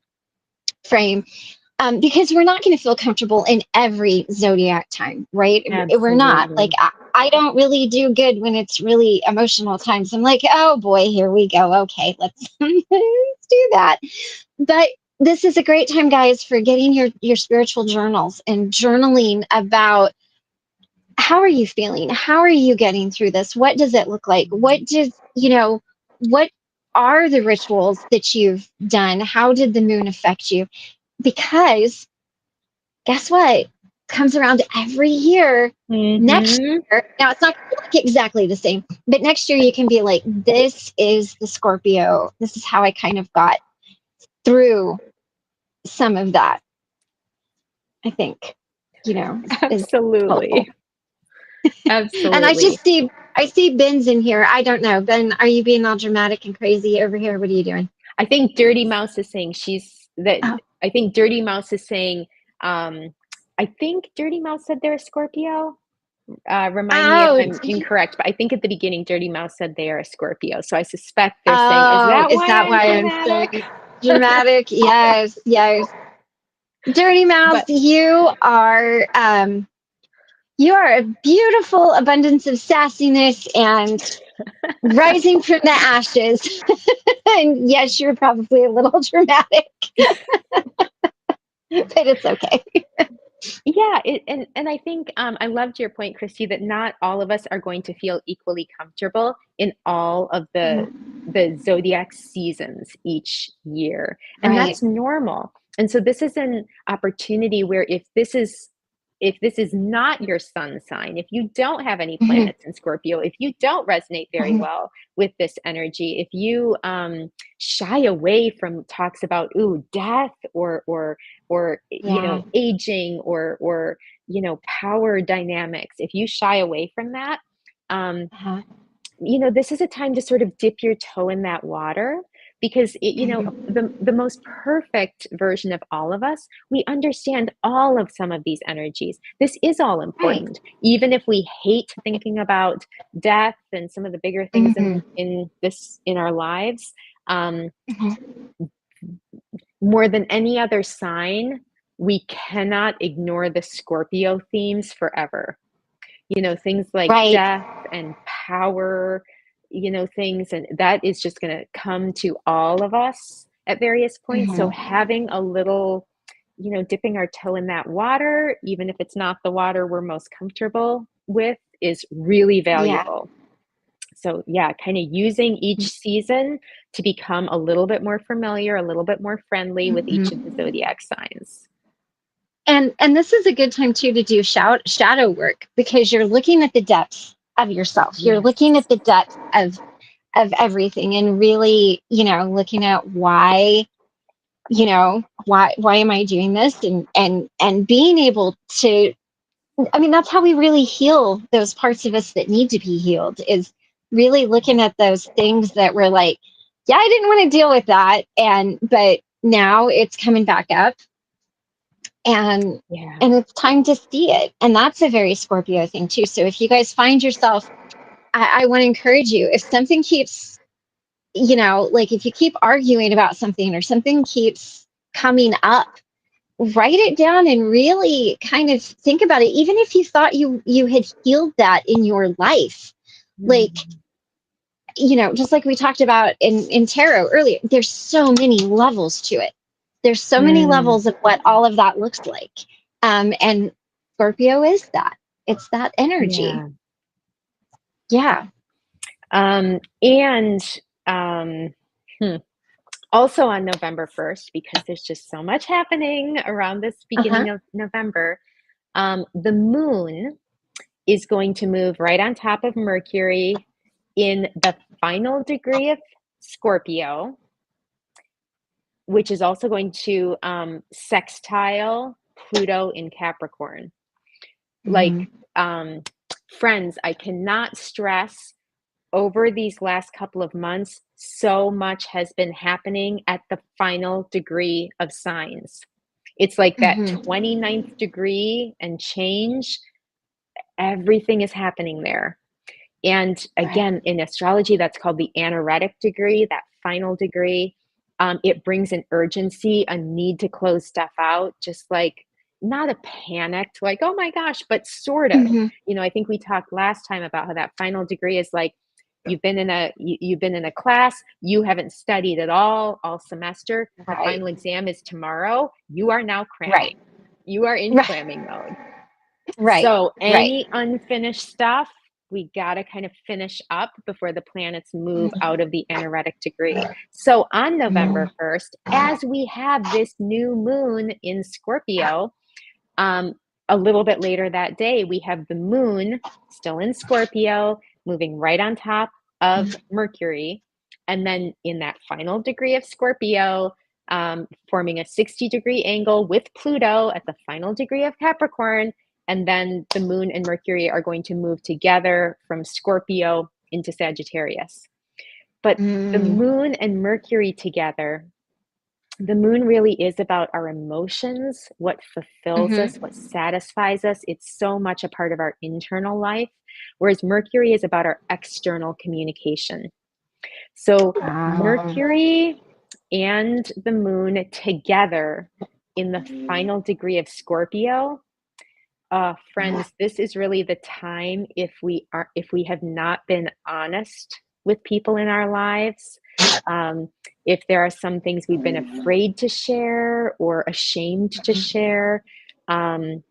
frame, because we're not going to feel comfortable in every zodiac time, right? We're not. Like, absolutely. I don't really do good when it's really emotional times. I'm like, oh boy, here we go. Okay, let's let's do that. But this is a great time, guys, for getting your spiritual journals and journaling about how are you feeling? How are you getting through this? What does it look like? What are the rituals that you've done? How did the moon affect you? Because guess what? Comes around every year. Next Hmm. year, now it's not gonna look exactly the same, but next year you can be like, this is the Scorpio. This is how I kind of got through some of that, I think, is helpful. Absolutely. And Absolutely. I see Ben's in here. I don't know. Ben, are you being all dramatic and crazy over here? What are you doing? I think Dirty Mouse is saying she's that. Oh, I think Dirty Mouse is saying, um, I think Dirty Mouse said they're a Scorpio. Remind me if oh, I'm incorrect, but I think at the beginning, Dirty Mouse said they are a Scorpio. So I suspect they're saying, is oh, that is why that I'm why I'm dramatic? saying dramatic? Yes, yes. Dirty Mouse, But you are a beautiful abundance of sassiness and rising from the ashes. And yes, you're probably a little dramatic, but it's okay. yeah, and I think I loved your point, Christy, that not all of us are going to feel equally comfortable in all of the zodiac seasons each year, and Right. that's normal. And so this is an opportunity where if this is not your sun sign, if you don't have any Mhm, planets in Scorpio, if you don't resonate very mhm. well with this energy, if you shy away from talks about ooh death or Yeah. aging or power dynamics, if you shy away from that, um Uh-huh. this is a time to sort of dip your toe in that water, because Mhm. the most perfect version of all of us, we understand all of some of these energies. This is all Right. important, even if we hate thinking about death and some of the bigger things Mhm, in our lives. um, mhm. More than any other sign, we cannot ignore the Scorpio themes forever. Things like Right. death and power, things, and that is just going to come to all of us at various points. So Mhm. having a little, dipping our toe in that water, even if it's not the water we're most comfortable with, is really Yeah. valuable. So yeah, kind of using each season to become a little bit more familiar, a little bit more friendly with each of the Mhm. zodiac signs. And this is a good time too to do shadow work, because you're looking at the depths of yourself. You're looking Yes. at the depths of everything, and really, looking at why am I doing this, and being able to, I mean, that's how we really heal those parts of us that need to be healed, is really looking at those things that we're like, yeah, I didn't want to deal with that, but now it's coming back up, and Yeah. and it's time to see it. And that's a very Scorpio thing too. So if you guys find yourself I want to encourage you. If something keeps, like if you keep arguing about something or something keeps coming up, write it down and really kind of think about it. Even if you thought you had healed that in your life, like, Mhm. just like we talked about in tarot earlier, there's so many levels to it. There's so many Mm, levels of what all of that looks like. And Scorpio is that. It's that energy. yeah. Yeah. And um, hmm, also on November 1st, because there's just so much happening around this Uh-huh. beginning of November, the moon is going to move right on top of Mercury in the final degree of Scorpio, which is also going to sextile Pluto in Capricorn. Mm-hmm. Like, friends, I cannot stress over these last couple of months, so much has been happening at the final degree of signs. It's like that Mm-hmm. 29th degree and change, everything is happening there. And Right. again, in astrology, that's called the anaretic degree, that final degree. It brings an urgency, a need to close stuff out, just like not a panicked, like, oh my gosh, but sort of. Mm-hmm. I think we talked last time about how that final degree is like you've been in a class, you haven't studied at all semester. The Right. final exam is tomorrow. You are now Right. cramming. You are in Right. cramming mode. Right. So Right. any unfinished stuff, we got to kind of finish up before the planets move out of the anaretic degree. So on November 1st, as we have this new moon in Scorpio, um, a little bit later that day, we have the moon still in Scorpio, moving right on top of Mercury. And then in that final degree of Scorpio, forming a 60-degree angle with Pluto at the final degree of Capricorn. And then the moon and Mercury are going to move together from Scorpio into Sagittarius. But the Mm-hmm. moon and Mercury together, the moon really is about our emotions, what fulfills us, Mm-hmm. what satisfies us. It's so much a part of our internal life, whereas Mercury is about our external communication. So, Um, Mercury and the moon together in the final degree of Scorpio, friends, this is really the time, if we have not been honest with people in our lives, um, if there are some things we've been afraid to share or ashamed to share. um,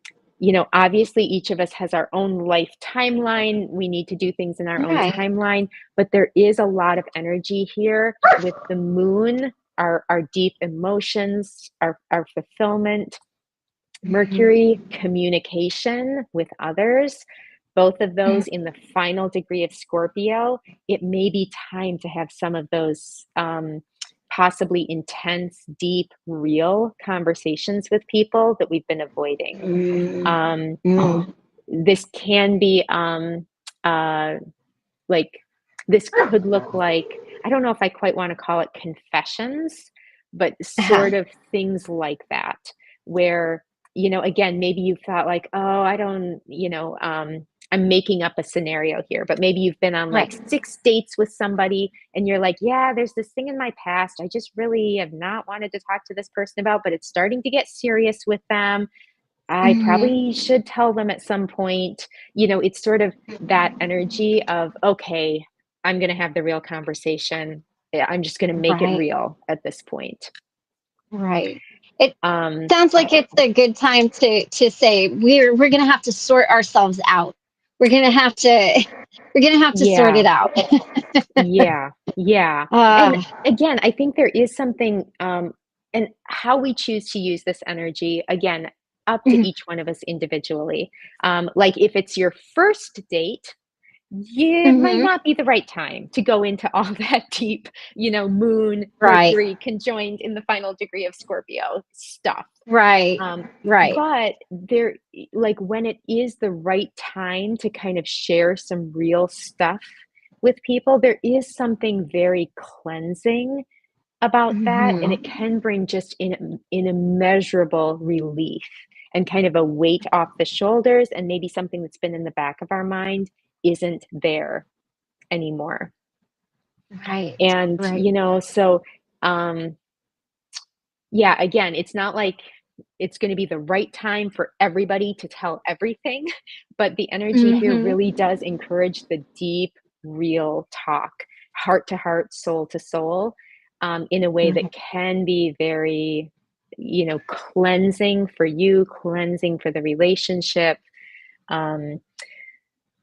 Obviously each of us has our own life timeline. We need to do things in our own right. timeline, but there is a lot of energy here with the moon, our deep emotions, our fulfillment. Mm-hmm. Mercury, communication with others, both of those in the final degree of Scorpio. It may be time to have some of those possibly intense, deep, real conversations with people that we've been avoiding. Um, Mm-hmm. this can be uh, like, this could look like, I don't know if I quite want to call it confessions, but Uh-huh. sort of things like that, where, again, maybe you thought like, oh, I don't, I'm making up a scenario here, but maybe you've been on like Right. 6 dates with somebody and you're like, yeah, there's this thing in my past I just really have not wanted to talk to this person about, but it's starting to get serious with them. I Mm-hmm. probably should tell them at some point. It's sort of that energy of, okay, I'm going to have the real conversation. I'm just going to make it Right. real at this point. Right. It Um, sounds like it's a good time to say we're gonna have to sort ourselves out. We're gonna have to we're gonna have to sort yeah, it out. yeah, yeah. And uh, again, I think there is something, and how we choose to use this energy, again, up to each one of us individually. Like if it's your first date, yeah, it might hmm. not be the right time to go into all that deep, moon, Right. Mercury conjoined in the final degree of Scorpio stuff. Right. Um, Right. but there, like when it is the right time to kind of share some real stuff with people, there is something very cleansing about that. And it Hmm. can bring just in immeasurable relief and kind of a weight off the shoulders, and maybe something that's been in the back of our mind isn't there anymore. Right. And, Right. so, um, yeah, again, it's not like it's going to be the right time for everybody to tell everything, but the energy here Mm-hmm. really does encourage the deep, real talk, heart to heart, soul to soul, in a way that Hmm. can be very, cleansing for you, cleansing for the relationship. Um,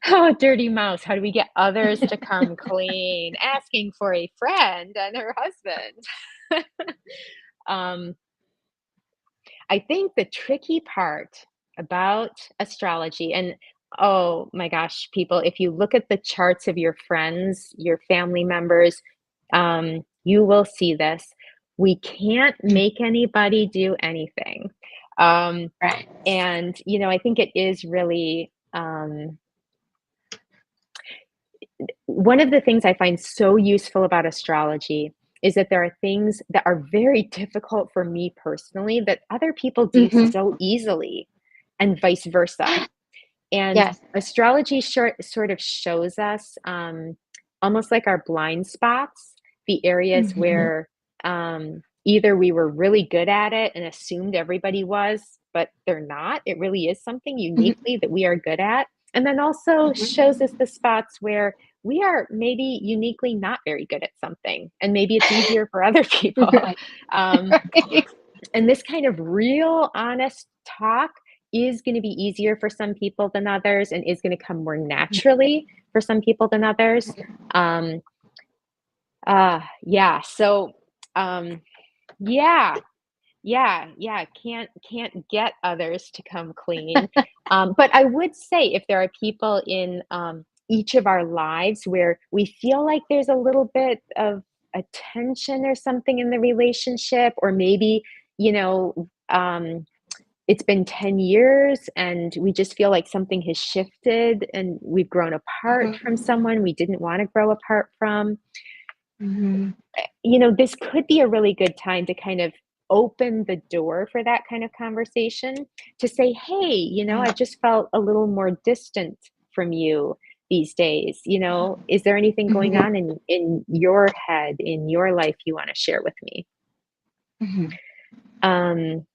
oh, dirty mouse, how do we get others to come clean? Asking for a friend and her husband. um, I think the tricky part about astrology, and oh my gosh, people, if you look at the charts of your friends, your family members, you will see this. We can't make anybody do anything. Um, Right. and, I think it is really one of the things I find so useful about astrology is that there are things that are very difficult for me personally that other people do Hmm. so easily, and vice versa. And Yes. astrology sort of shows us, almost like our blind spots, the areas Hmm. where either we were really good at it and assumed everybody was, but they're not. It really is something Hmm. uniquely that we are good at. And then also shows us the spots where we are maybe uniquely not very good at something, and maybe it's easier for other people. Right. Um, and this kind of real, honest talk is going to be easier for some people than others, and is going to come more naturally for some people than others. Um, yeah. So, um, yeah, yeah. Can't get others to come clean. But I would say if there are people in each of our lives where we feel like there's a little bit of a tension or something in the relationship, or maybe, it's been 10 years and we just feel like something has shifted and we've grown apart from someone we didn't want to grow apart from. Hmm. This could be a really good time to kind of open the door for that kind of conversation, to say, hey, Yeah. I've just felt a little more distant from you these days. Is there anything going Hmm. on in your head, in your life, you want to share with me? Hmm. Um,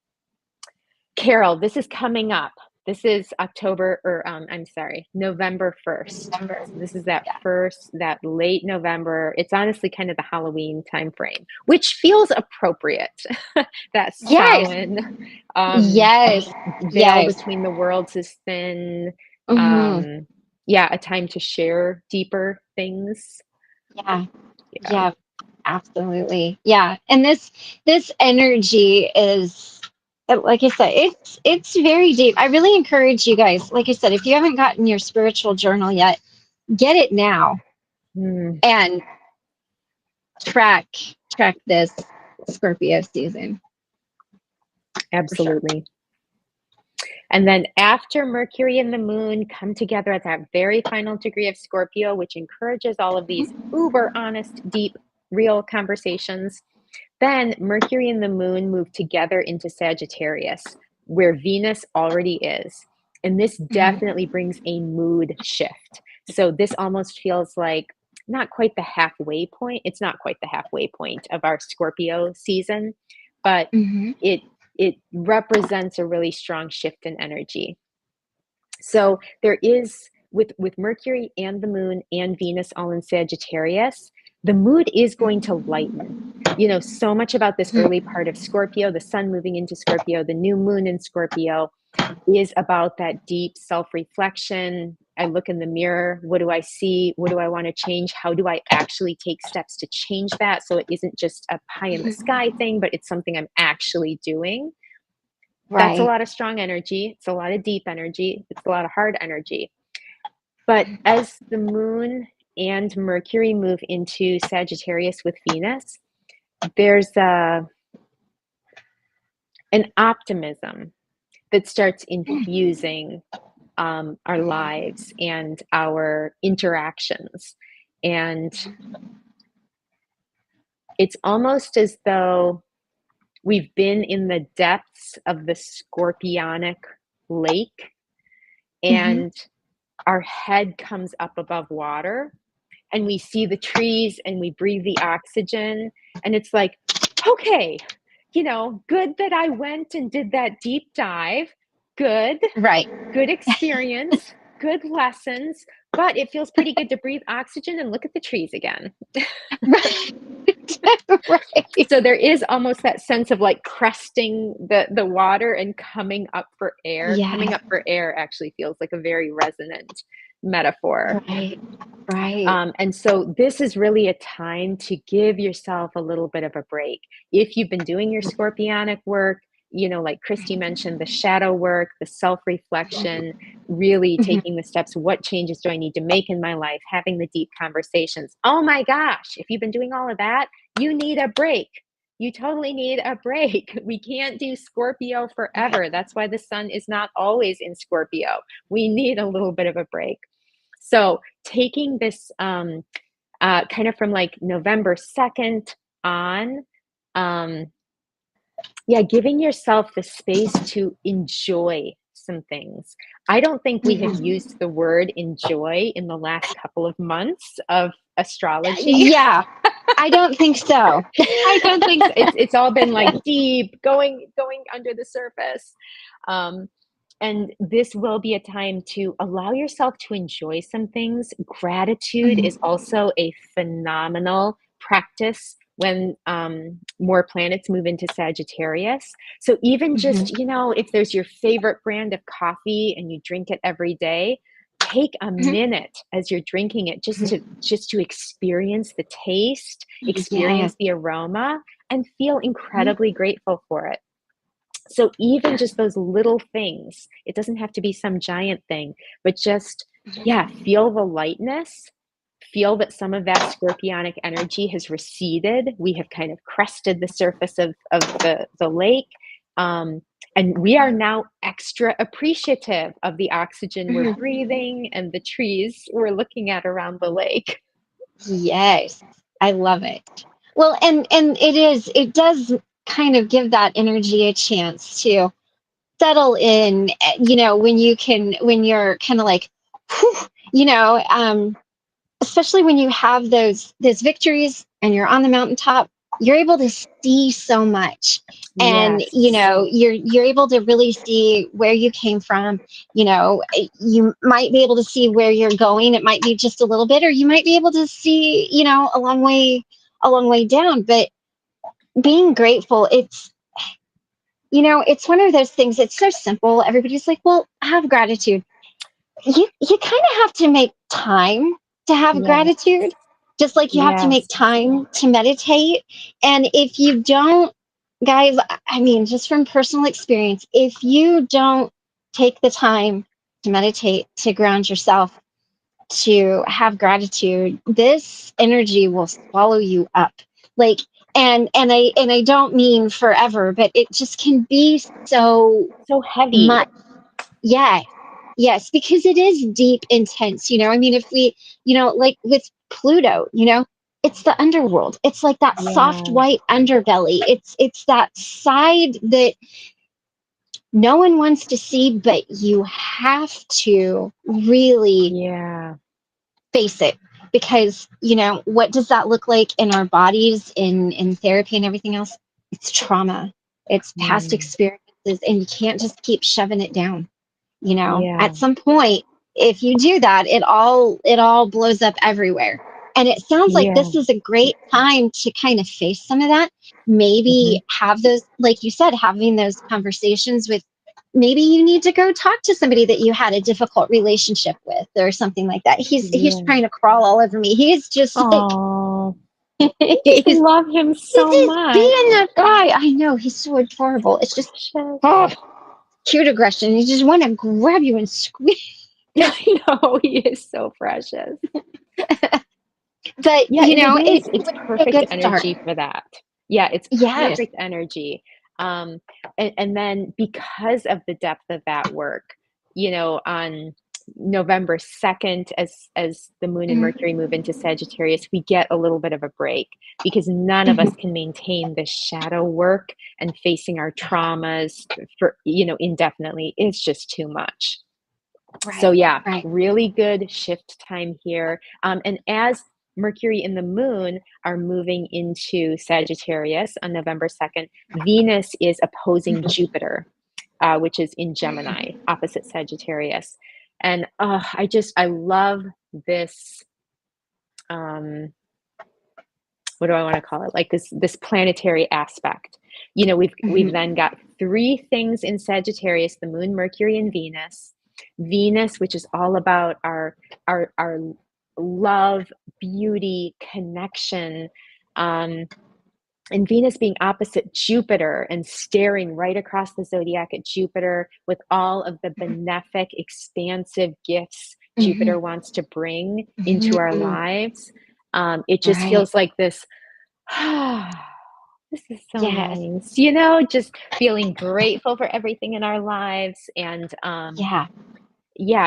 Carol, this is coming up. This is October, or I'm sorry, November 1st. Remember. So this is that Yeah. that late November. It's honestly kind of the Halloween time frame, which feels appropriate. That Yes. Samhain, um, Yes. veil Yes. between the worlds is thin. Hmm. Um, yeah, a time to share deeper things. Yeah. Yeah. Yeah. Absolutely. Yeah. And this energy is, like I said, it's very deep. I really encourage you guys, like I said, if you haven't gotten your spiritual journal yet, get it now Mm, and track track this Scorpio season for sure. absolutely. And then after Mercury and the moon come together at that very final degree of Scorpio, which encourages all of these uber honest, deep, real conversations, then Mercury and the moon move together into Sagittarius, where Venus already is. And this Mhm. definitely brings a mood shift. So this almost feels like not quite the halfway point. It's not quite the halfway point of our Scorpio season, but Mhm. it it represents a really strong shift in energy. So there is, with Mercury and the moon and Venus all in Sagittarius, the mood is going to lighten. So much about this early part of Scorpio, the sun moving into Scorpio, the new moon in Scorpio, is about that deep self-reflection. I look in the mirror. What do I see? What do I want to change? How do I actually take steps to change that, so it isn't just a pie in the sky thing, but it's something I'm actually doing? That's a Right. lot of strong energy. It's a lot of deep energy. It's a lot of hard energy. But as the moon and Mercury move into Sagittarius with Venus, there's an optimism that starts infusing our lives and our interactions. And it's almost as though we've been in the depths of the scorpionic lake, Mhm. and our head comes up above water, and we see the trees and we breathe the oxygen. And it's like, okay, good that I went and did that deep dive. Good, Right. good experience, good lessons, but it feels pretty good to breathe oxygen and look at the trees again. Right. Right. So there is almost that sense of like cresting the water and coming up for air. Coming Yeah. up for air actually feels like a very resonant metaphor. Right. Right. And so this is really a time to give yourself a little bit of a break. If you've been doing your scorpionic work, like Christy mentioned, the shadow work, the self-reflection, really Mhm. taking the steps. What changes do I need to make in my life? Having the deep conversations. Oh my gosh, if you've been doing all of that, you need a break. You totally need a break. We can't do Scorpio Right. forever. That's why the sun is not always in Scorpio. We need a little bit of a break. So taking this kind of from like November 2nd on, um, yeah, giving yourself the space to enjoy some things. I don't think we have Mhm. used the word enjoy in the last couple of months of astrology. Yeah. I don't think so. I don't think so. It's all been like deep, going under the surface. Um, and this will be a time to allow yourself to enjoy some things. Gratitude is Mhm. also a phenomenal practice when more planets move into Sagittarius. So even just, Mhm. if there's your favorite brand of coffee and you drink it every day, take a Mhm. minute as you're drinking it just to experience the taste, Yes. experience the aroma, and feel Mhm. incredibly grateful for it. So even just those little things, it doesn't have to be some giant thing, but just, yeah, feel the lightness, feel that some of that scorpionic energy has receded. We have kind of crested the surface of the lake. And we are now extra appreciative of the oxygen we're Mhm. breathing and the trees we're looking at around the lake. Yes, I love it. Well, and it does kind of give that energy a chance to settle in, when you're kind of like, whew, especially when you have those victories and you're on the mountaintop, you're able to see so much. And Yes. you're able to really see where you came from. You might be able to see where you're going. It might be just a little bit, or you might be able to see, a long way down. But being grateful, it's one of those things. It's so simple. Everybody's like, well, have gratitude. You kind of have to make time to have Yes. gratitude, just like you have to make Yes. time to meditate. And if you don't, guys, I mean, just from personal experience, if you don't take the time to meditate, to ground yourself, to have gratitude, this energy will swallow you up. Like, and I don't mean forever, but it just can be so So heavy. much. Yeah. Yes, because it is deep, intense. I mean, if we, like with Pluto, it's the underworld. It's like that soft Yeah. white underbelly. It's that side that no one wants to see, but you have to really Yeah. face it, because what does that look like in our bodies, in therapy and everything else? It's trauma. It's past Mm. experiences, and you can't just keep shoving it down. Yeah. At some point, if you do that, it all blows up everywhere. And it sounds like Yeah. this is a great time to kind of face some of that. Maybe Mhm. have those, like you said, having those conversations with, maybe you need to go talk to somebody that you had a difficult relationship with, or something like that. He's Yeah. trying to crawl all over me. He's just like, Oh, I just he's love him so he's just much. being that guy. I know, he's so adorable. It's just, Precious. oh, cute aggression. You just want to grab you and squeeze. I know he is so precious. But Yeah, and it really it's it's a perfect good start. energy for that. Yeah, it's Yes. perfect energy. Um, and then because of the depth of that work, on November 2nd, as the moon and Mhm. Mercury move into Sagittarius, we get a little bit of a break because none of us Mhm. can maintain this shadow work and facing our traumas for, indefinitely. It's just too much. So Right. yeah, Right. really good shift time here. And as Mercury and the moon are moving into Sagittarius on November 2nd. Venus is opposing Jupiter, which is in Gemini, opposite Sagittarius. And I love this. What do I want to call it? Like this planetary aspect. We've then got 3 things in Sagittarius: the moon, Mercury, and Venus. Venus, which is all about our love, beauty, connection, and Venus being opposite Jupiter and staring right across the zodiac at Jupiter with all of the benefic, expansive gifts Jupiter wants to bring into our lives. It just feels like this, this is so Yes. nice, just feeling grateful for everything in our lives, and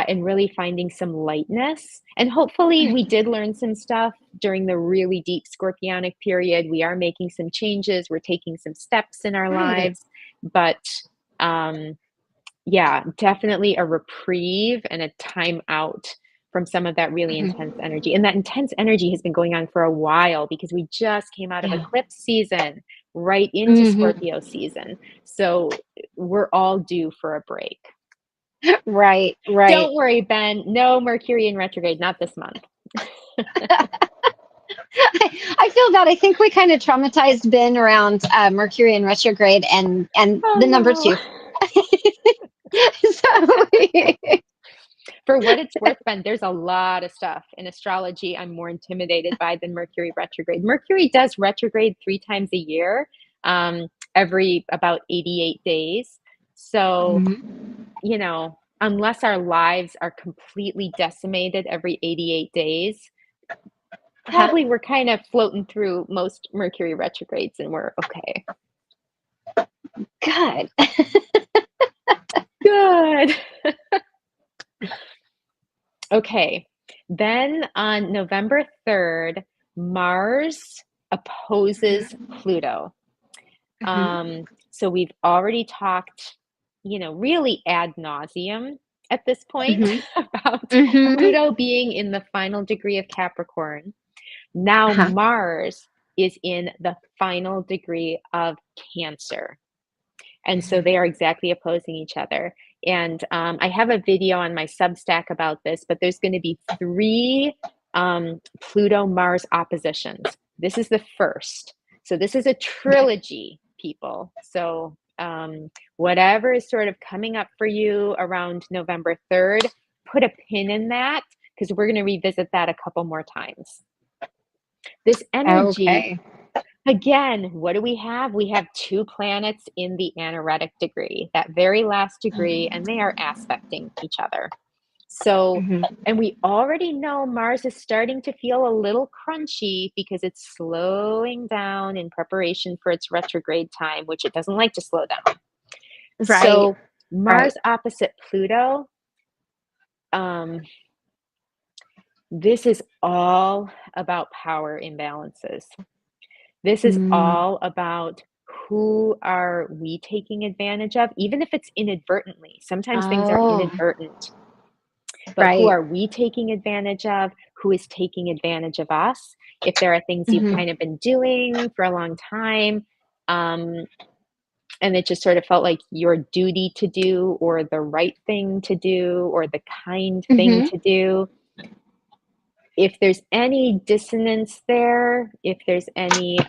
and really finding some lightness. And hopefully we did learn some stuff during the really deep Scorpionic period. We are making some changes. We're taking some steps in our lives, but definitely a reprieve and a time out from some of that really intense energy. And that intense energy has been going on for a while because we just came out of eclipse season right into Scorpio season. So we're all due for a break. Right. Don't worry, Ben. No Mercury in retrograde, not this month. I feel that. I think we kind of traumatized Ben around Mercury in retrograde and the number 2. So For what it's worth, Ben, there's a lot of stuff in astrology I'm more intimidated by than Mercury retrograde. Mercury does retrograde 3 times a year, every about 88 days. So, unless our lives are completely decimated every 88 days, probably we're kind of floating through most Mercury retrogrades and we're okay. good. Good. Okay. Then on November 3rd, Mars opposes Pluto. So we've already talked, really ad nauseum at this point about Pluto being in the final degree of Capricorn. Now Mars is in the final degree of Cancer. And so they are exactly opposing each other. And I have a video on my Substack about this, but there's going to be 3 Pluto-Mars oppositions. This is the first. So this is a trilogy, people. So whatever is sort of coming up for you around November 3rd, put a pin in that because we're going to revisit that a couple more times. This energy, again, what do we have? We have 2 planets in the anaretic degree, that very last degree, and they are aspecting each other. So, and we already know Mars is starting to feel a little crunchy because it's slowing down in preparation for its retrograde time, which it doesn't like to slow down. Right. So Mars opposite Pluto, this is all about power imbalances. This is all about who are we taking advantage of, even if it's inadvertently. Sometimes things are inadvertent. But who are we taking advantage of? Who is taking advantage of us? If there are things you've kind of been doing for a long time, and it just sort of felt like your duty to do, or the right thing to do, or the kind thing to do. If there's any dissonance there, if there's any,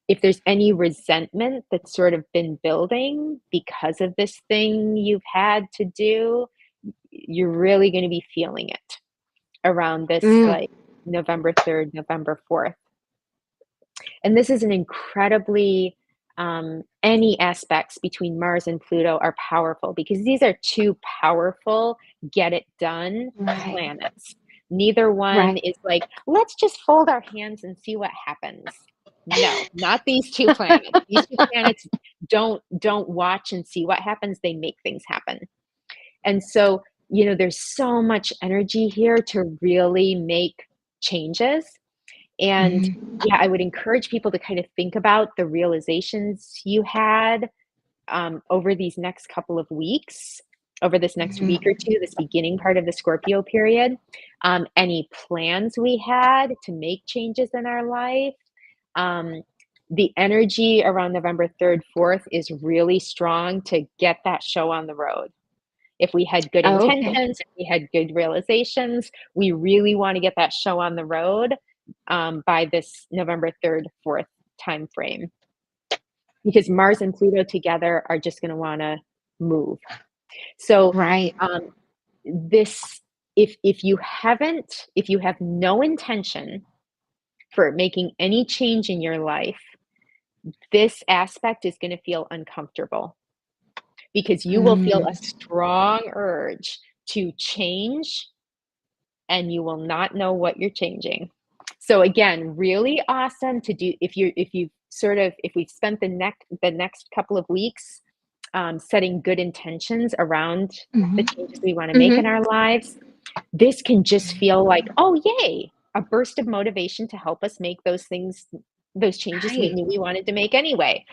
if there's any resentment that's sort of been building because of this thing you've had to do, you're really going to be feeling it around this like November 3rd, November 4th. And this is an incredibly, any aspects between Mars and Pluto are powerful because these are 2 powerful, get it done planets. Neither one is like, let's just fold our hands and see what happens. No, not these 2 planets. These 2 planets don't watch and see what happens. They make things happen. And so, there's so much energy here to really make changes. And I would encourage people to kind of think about the realizations you had over these next couple of weeks. over this next week or two, this beginning part of the Scorpio period. Any plans we had to make changes in our life. The energy around November 3rd, 4th is really strong to get that show on the road. If we had good Oh, okay. intentions, if we had good realizations, we really want to get that show on the road by this November 3rd, 4th time frame. Because Mars and Pluto together are just going to want to move. So Right. this, if you have no intention for making any change in your life, this aspect is going to feel uncomfortable because you will feel a strong urge to change and you will not know what you're changing. So again, really awesome to do if we've spent the next couple of weeks setting good intentions around the changes we want to make in our lives. This can just feel like, oh, yay, a burst of motivation to help us make those changes we Right. knew we wanted to make anyway.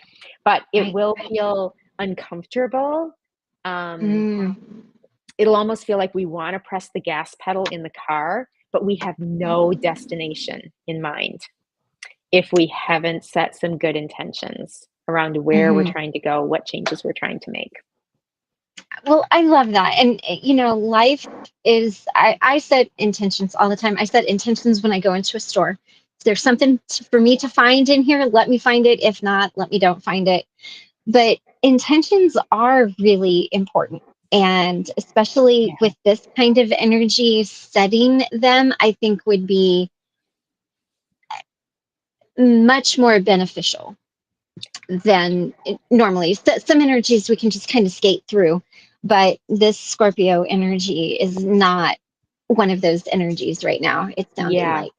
But it Right. will feel uncomfortable. Mm. It'll almost feel like we want to press the gas pedal in the car, but we have no destination in mind if we haven't set some good intentions around where we're trying to go, what changes we're trying to make. Well, I love that. And, life is, I set intentions all the time. I set intentions when I go into a store. If there's something for me to find in here, let me find it. If not, let me don't find it. But intentions are really important. And especially with this kind of energy, setting them, I think would be much more beneficial than normally. Some energies we can just kind of skate through, but this Scorpio energy is not one of those energies right now. It's sounding Yeah. like.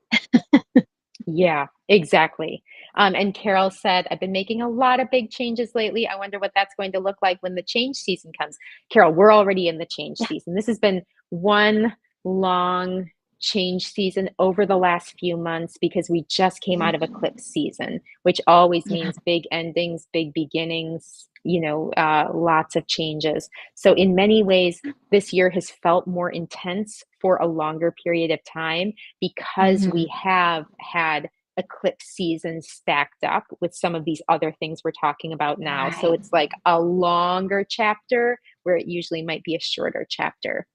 Yeah, exactly. And Carol said, I've been making a lot of big changes lately. I wonder what that's going to look like when the change season comes. Carol, we're already in the change season. This has been one long change season over the last few months because we just came out of eclipse season, which always Yeah. means big endings, big beginnings, lots of changes. So in many ways, this year has felt more intense for a longer period of time because we have had eclipse season stacked up with some of these other things we're talking about now. So Right. it's like a longer chapter where it usually might be a shorter chapter.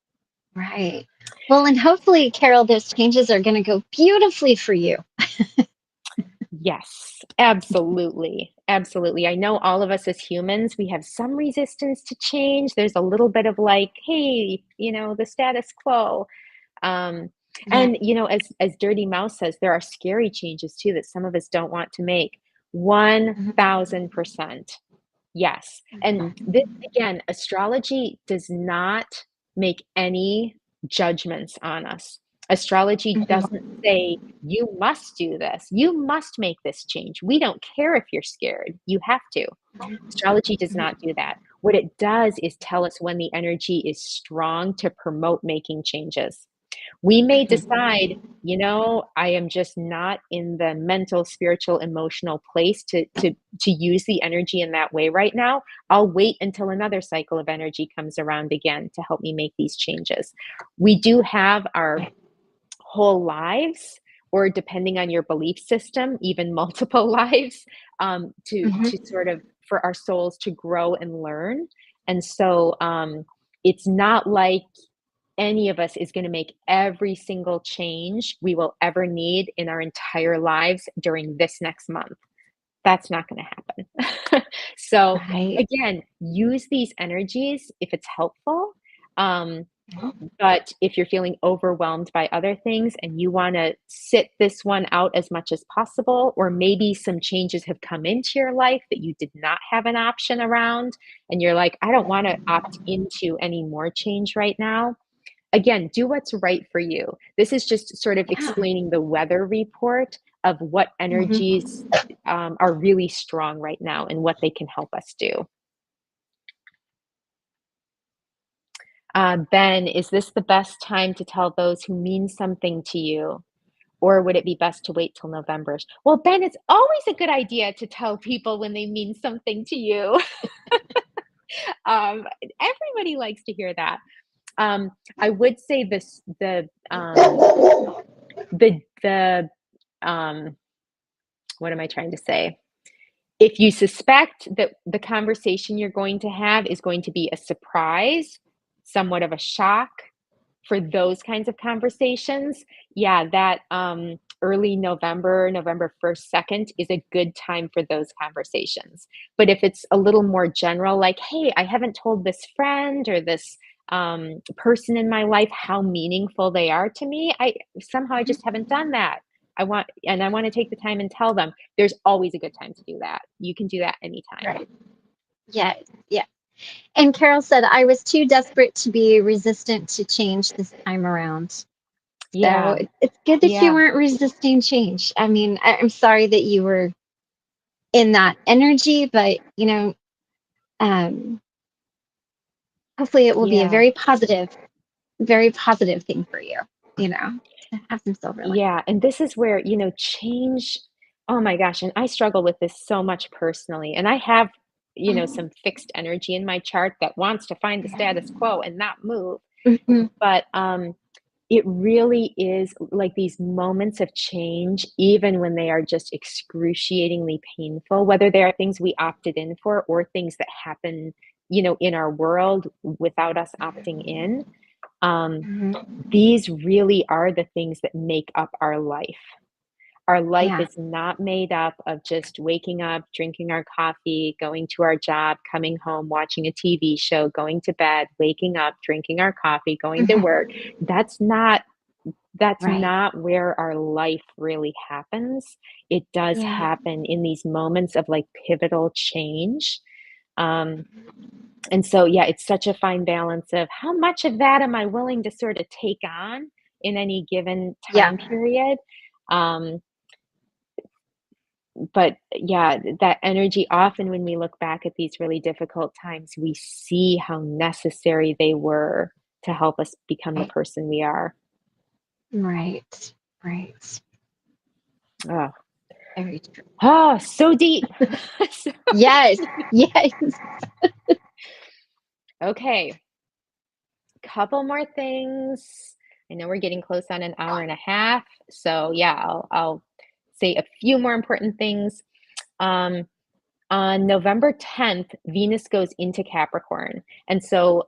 Right. Well, and hopefully, Carol, those changes are going to go beautifully for you. Yes, absolutely. Absolutely. I know all of us as humans, we have some resistance to change. There's a little bit of like, hey, the status quo. Um, Yeah. and as Dirty Mouse says, there are scary changes too that some of us don't want to make. 1000%. Yes. And this again, astrology does not make any judgments on us. Astrology doesn't say you must do this. You must make this change. We don't care if you're scared. You have to. Astrology does not do that. What it does is tell us when the energy is strong to promote making changes. We may decide, I am just not in the mental, spiritual, emotional place to use the energy in that way right now. I'll wait until another cycle of energy comes around again to help me make these changes. We do have our whole lives, or depending on your belief system, even multiple lives, to sort of for our souls to grow and learn. And so it's not like any of us is going to make every single change we will ever need in our entire lives during this next month. That's not going to happen. So Right. again, use these energies if it's helpful. But if you're feeling overwhelmed by other things and you want to sit this one out as much as possible, or maybe some changes have come into your life that you did not have an option around, and you're like, I don't want to opt into any more change right now. Again, do what's right for you. This is just sort of Yeah. explaining the weather report of what energies are really strong right now and what they can help us do. Ben, is this the best time to tell those who mean something to you? Or would it be best to wait till November? Well, Ben, it's always a good idea to tell people when they mean something to you. Um, Everybody likes to hear that. I would say this, the what am I trying to say? If you suspect that the conversation you're going to have is going to be a surprise, somewhat of a shock for those kinds of conversations, yeah, that early November, November 1st, 2nd is a good time for those conversations. But if it's a little more general, like, hey, I haven't told this friend or this person in my life how meaningful they are to me, I just haven't done that. I want to take the time and tell them. There's always a good time to do that. You can do that anytime. Right. Yeah. Yeah. And Carol said, I was too desperate to be resistant to change this time around. So Yeah. it's good that you Yeah. weren't resisting change. I mean, I'm sorry that you were in that energy, but um, hopefully it will be a Yeah. very positive thing for you, to have some silver lining. Yeah, and this is where, change, oh my gosh, and I struggle with this so much personally. And I have, some fixed energy in my chart that wants to find the status quo and not move. Mhm. But it really is like these moments of change, even when they are just excruciatingly painful, whether they are things we opted in for or things that happen, in our world without us opting in. Mhm. These really are the things that make up our life. Our life Yeah. is not made up of just waking up, drinking our coffee, going to our job, coming home, watching a TV show, going to bed, waking up, drinking our coffee, going to work. Mhm. That's not that's Right. not where our life really happens. It does Yeah. happen in these moments of like pivotal change. Um, and so, yeah, it's such a fine balance of how much of that am I willing to sort of take on in any given Yeah. time period. Um, but yeah, that energy, often when we look back at these really difficult times, we see how necessary they were to help us become the Right. person we are. Right. Right. Oh, Very true. oh, so deep. So Yes. deep. Yes. Okay, couple more things. I know we're getting close on an hour and a half, so yeah, I'll say a few more important things. Um, on November 10th, Venus goes into Capricorn. And so,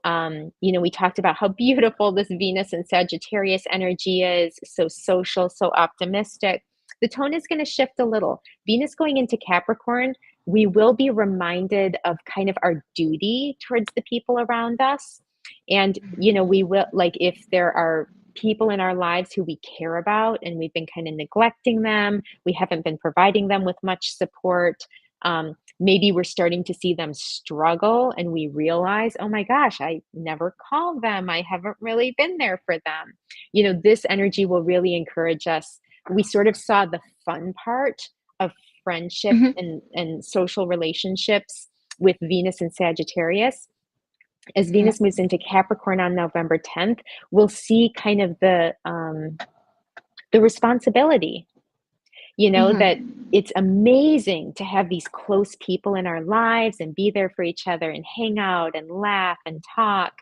we talked about how beautiful this Venus and Sagittarius energy is, so social, so optimistic. The tone is going to shift a little. Venus going into Capricorn, we will be reminded of kind of our duty towards the people around us. And, we will, like, if there are people in our lives who we care about and we've been kind of neglecting them, we haven't been providing them with much support. Maybe we're starting to see them struggle and we realize, oh my gosh, I never called them. I haven't really been there for them. This energy will really encourage us. We sort of saw the fun part of friendship Mhm. and social relationships with Venus and Sagittarius. As Mhm. Venus moves into Capricorn on November 10th, we'll see kind of the responsibility, that Mhm. it's amazing to have these close people in our lives and be there for each other and hang out and laugh and talk.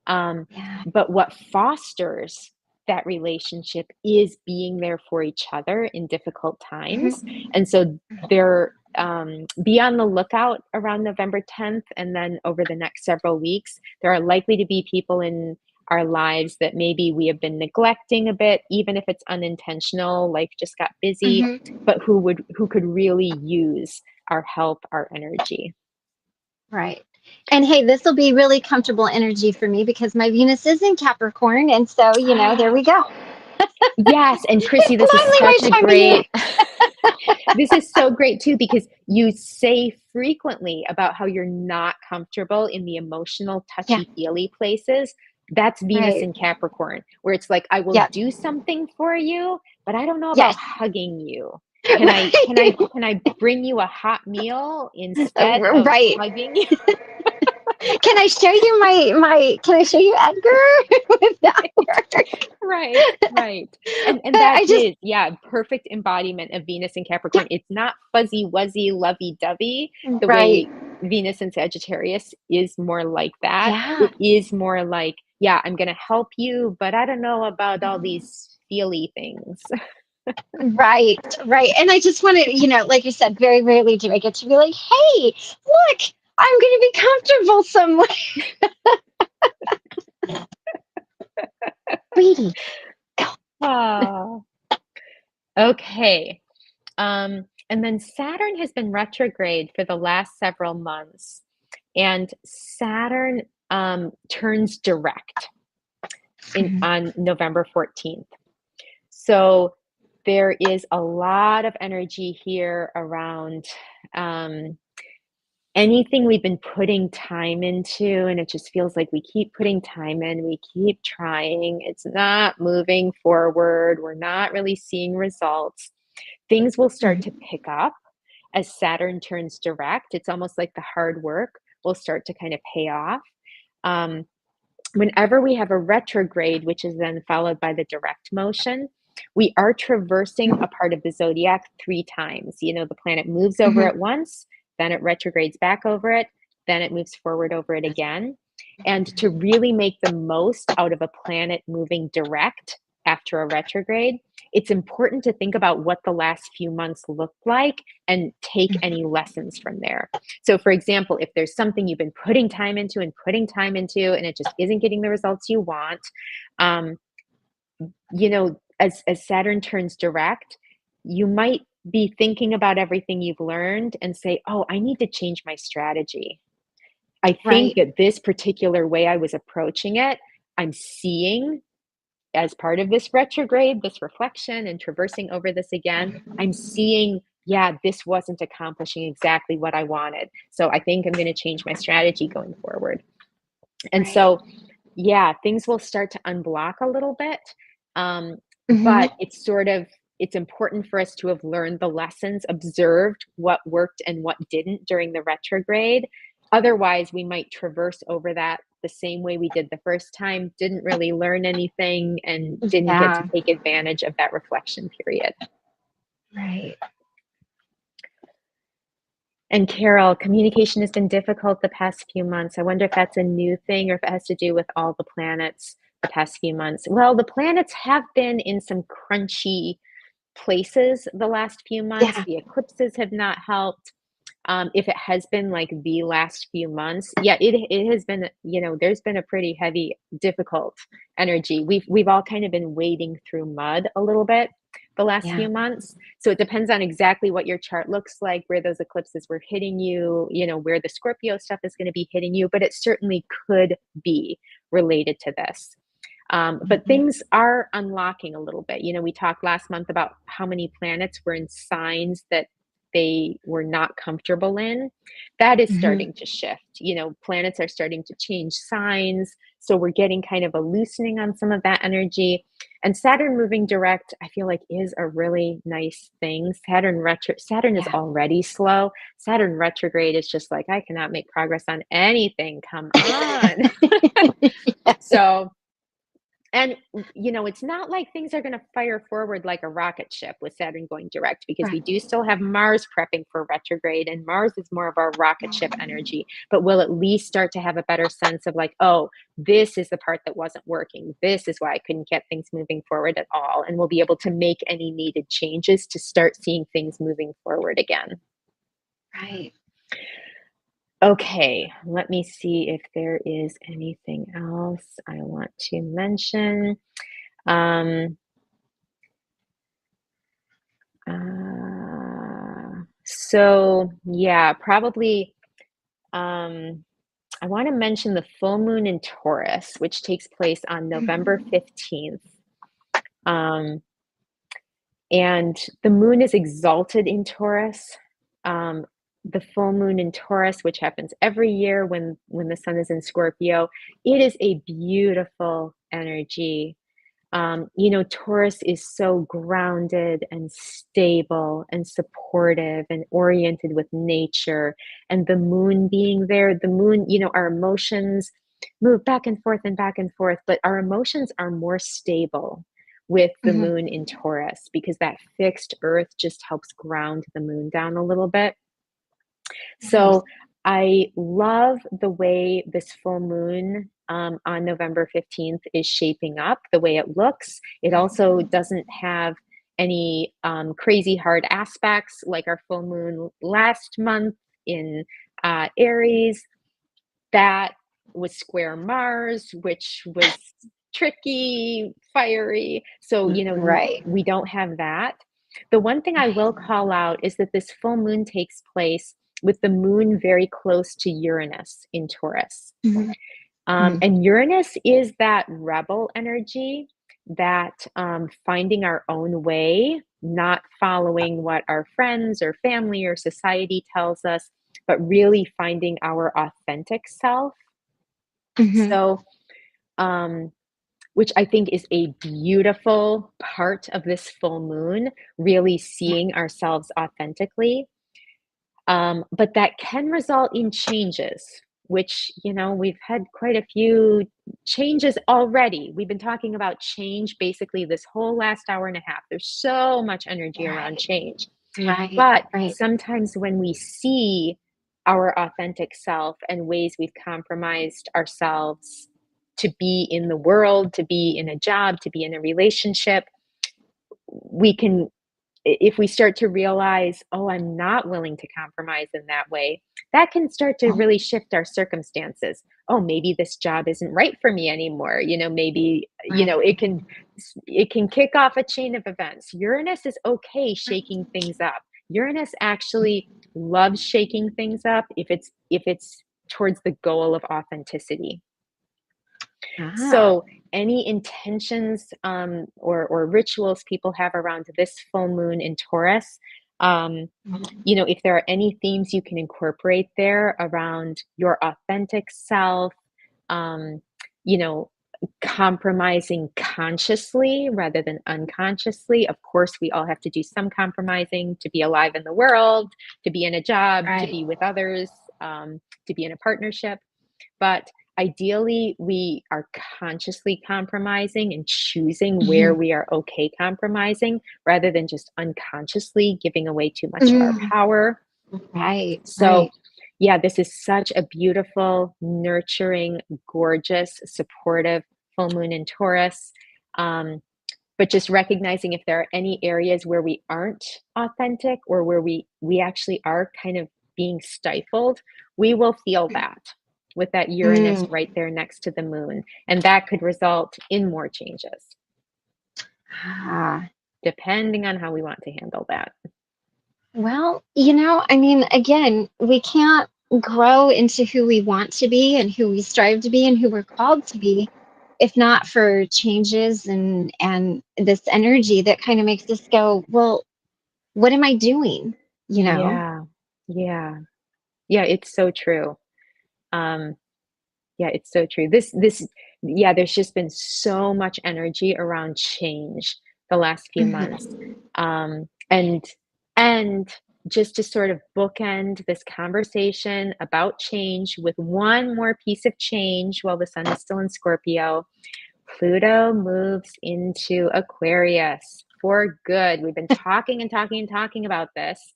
Yeah. But what fosters that relationship is being there for each other in difficult times. Mhm. And so they're be on the lookout around November 10th. And then over the next several weeks, there are likely to be people in our lives that maybe we have been neglecting a bit, even if it's unintentional, life just got busy, Mhm. but who could really use our help, our energy. Right. And hey, this will be really comfortable energy for me because my Venus is in Capricorn. And so, there we go. Yes, and Chrissy, It's this is finally my such a time of year. great this is so great too, because you say frequently about how you're not comfortable in the emotional, Yeah. touchy-feely places. That's Venus Right. in Capricorn, where it's like, I will Yeah. do something for you, but I don't know about Yes. hugging you. Can I can Right. I can I bring you a hot meal instead of Right. hugging you? Can I show you can I show you Edgar? With that work? Right, right. And But that I just is, yeah, perfect embodiment of Venus and Capricorn. It's not fuzzy wuzzy lovey dovey the right. way Venus and Sagittarius is more like that. Yeah. It is more like, yeah, I'm gonna help you, but I don't know about all these feely things. Right, right. And I just wanted, like you said, very rarely do I get to be like, hey, look, I'm going to be comfortable somewhere. Sweetie. Ah, okay. And then Saturn has been retrograde for the last several months, and Saturn turns direct on November 14th. So there is a lot of energy here around um, anything we've been putting time into, and it just feels like we keep putting time in, we keep trying, it's not moving forward, we're not really seeing results. Things will start to pick up as Saturn turns direct. It's almost like the hard work will start to kind of pay off. Um, Whenever we have a retrograde, which is then followed by the direct motion, we are traversing a part of the zodiac 3 times. The planet moves over Mhm. it once, then it retrogrades back over it, then it moves forward over it again. And to really make the most out of a planet moving direct after a retrograde, it's important to think about what the last few months looked like and take any lessons from there. So, for example, if there's something you've been putting time into and putting time into, and it just isn't getting the results you want, um, as Saturn turns direct, you might be thinking about everything you've learned and say, oh, I need to change my strategy. I think Right. that this particular way I was approaching it, I'm seeing as part of this retrograde, this reflection and traversing over this again, I'm seeing, yeah, this wasn't accomplishing exactly what I wanted. So I think I'm going to change my strategy going forward. And Right. so, yeah, things will start to unblock a little bit. Um, Hmm. but it's important for us to have learned the lessons, observed what worked and what didn't during the retrograde. Otherwise, we might traverse over that the same way we did the first time, didn't really learn anything, and didn't get to Yeah. take advantage of that reflection period. Right. And Carol, communication has been difficult the past few months. I wonder if that's a new thing or if it has to do with all the planets the past few months. Well, the planets have been in some crunchy places the last few months. Yeah. The eclipses have not helped. If it has been like the last few months, yeah, it has been. There's been a pretty heavy, difficult energy. We've all kind of been wading through mud a little bit the last Yeah. few months. So it depends on exactly what your chart looks like, where those eclipses were hitting you, where the Scorpio stuff is going to be hitting you. But it certainly could be related to this. But Mhm. things are unlocking a little bit. We talked last month about how many planets were in signs that they were not comfortable in. That is Mhm. starting to shift. Planets are starting to change signs. So we're getting kind of a loosening on some of that energy. And Saturn moving direct, I feel like is a really nice thing. Saturn is Yeah. already slow. Saturn retrograde is just like, I cannot make progress on anything. Come on. So, and it's not like things are going to fire forward like a rocket ship with Saturn going direct, because Right. we do still have Mars prepping for retrograde, and Mars is more of our rocket ship energy. But we'll at least start to have a better sense of like, oh, this is the part that wasn't working. This is why I couldn't get things moving forward at all. And we'll be able to make any needed changes to start seeing things moving forward again. Right. Okay, let me see if there is anything else I want to mention. Um, so yeah, probably I want to mention the full moon in Taurus, which takes place on November 15th. Um, and the moon is exalted in Taurus. Um, the full moon in Taurus, which happens every year when the sun is in Scorpio, it is a beautiful energy. Taurus is so grounded and stable and supportive and oriented with nature. And the moon being there, the moon, our emotions move back and forth, but our emotions are more stable with the Hmm. moon in Taurus because that fixed earth just helps ground the moon down a little bit. Nice. So I love the way this full moon on November 15th is shaping up, the way it looks. It also doesn't have any crazy hard aspects like our full moon last month in Aries. That was square Mars, which was tricky, fiery. So, Right. we don't have that. The one thing I will call out is that this full moon takes place with the moon very close to Uranus in Taurus. Mhm. Mhm. And Uranus is that rebel energy, that finding our own way, not following what our friends or family or society tells us, but really finding our authentic self. Mhm. So, um, which I think is a beautiful part of this full moon, really seeing ourselves authentically. But that can result in changes, which, we've had quite a few changes already. We've been talking about change basically this whole last hour and a half. There's so much energy around Right. change. Right. But Right. sometimes when we see our authentic self and ways we've compromised ourselves to be in the world, to be in a job, to be in a relationship, we can, if we start to realize, oh, I'm not willing to compromise in that way, that can start to really shift our circumstances. Oh, maybe this job isn't right for me anymore. Maybe, Right. it can kick off a chain of events. Uranus is okay shaking things up. Uranus actually loves shaking things up if it's towards the goal of authenticity. Ah. So, any intentions or rituals people have around this full moon in Taurus, um, if there are any themes you can incorporate there around your authentic self, um, you know, compromising consciously rather than unconsciously. Of course, we all have to do some compromising to be alive in the world, to be in a job, to Right. be with others, to be in a partnership. But ideally, we are consciously compromising and choosing where Mhm. we are okay compromising rather than just unconsciously giving away too much of our Mm. power. Right. So, Right. yeah, this is such a beautiful, nurturing, gorgeous, supportive full moon in Taurus. Um, but just recognizing if there are any areas where we aren't authentic or where we actually are kind of being stifled, we will feel that with that Uranus Mm. right there next to the moon. And that could result in more changes, Ah. depending on how we want to handle that. Well, I mean, again, we can't grow into who we want to be and who we strive to be and who we're called to be if not for changes and this energy that kind of makes us go, well, what am I doing? You know? Yeah. Yeah. Yeah, it's so true. Um, yeah, it's so true. Yeah, there's just been so much energy around change the last few months. Mhm. And just to sort of bookend this conversation about change with one more piece of change while the sun is still in Scorpio, Pluto moves into Aquarius for good. We've been talking and talking and talking about this.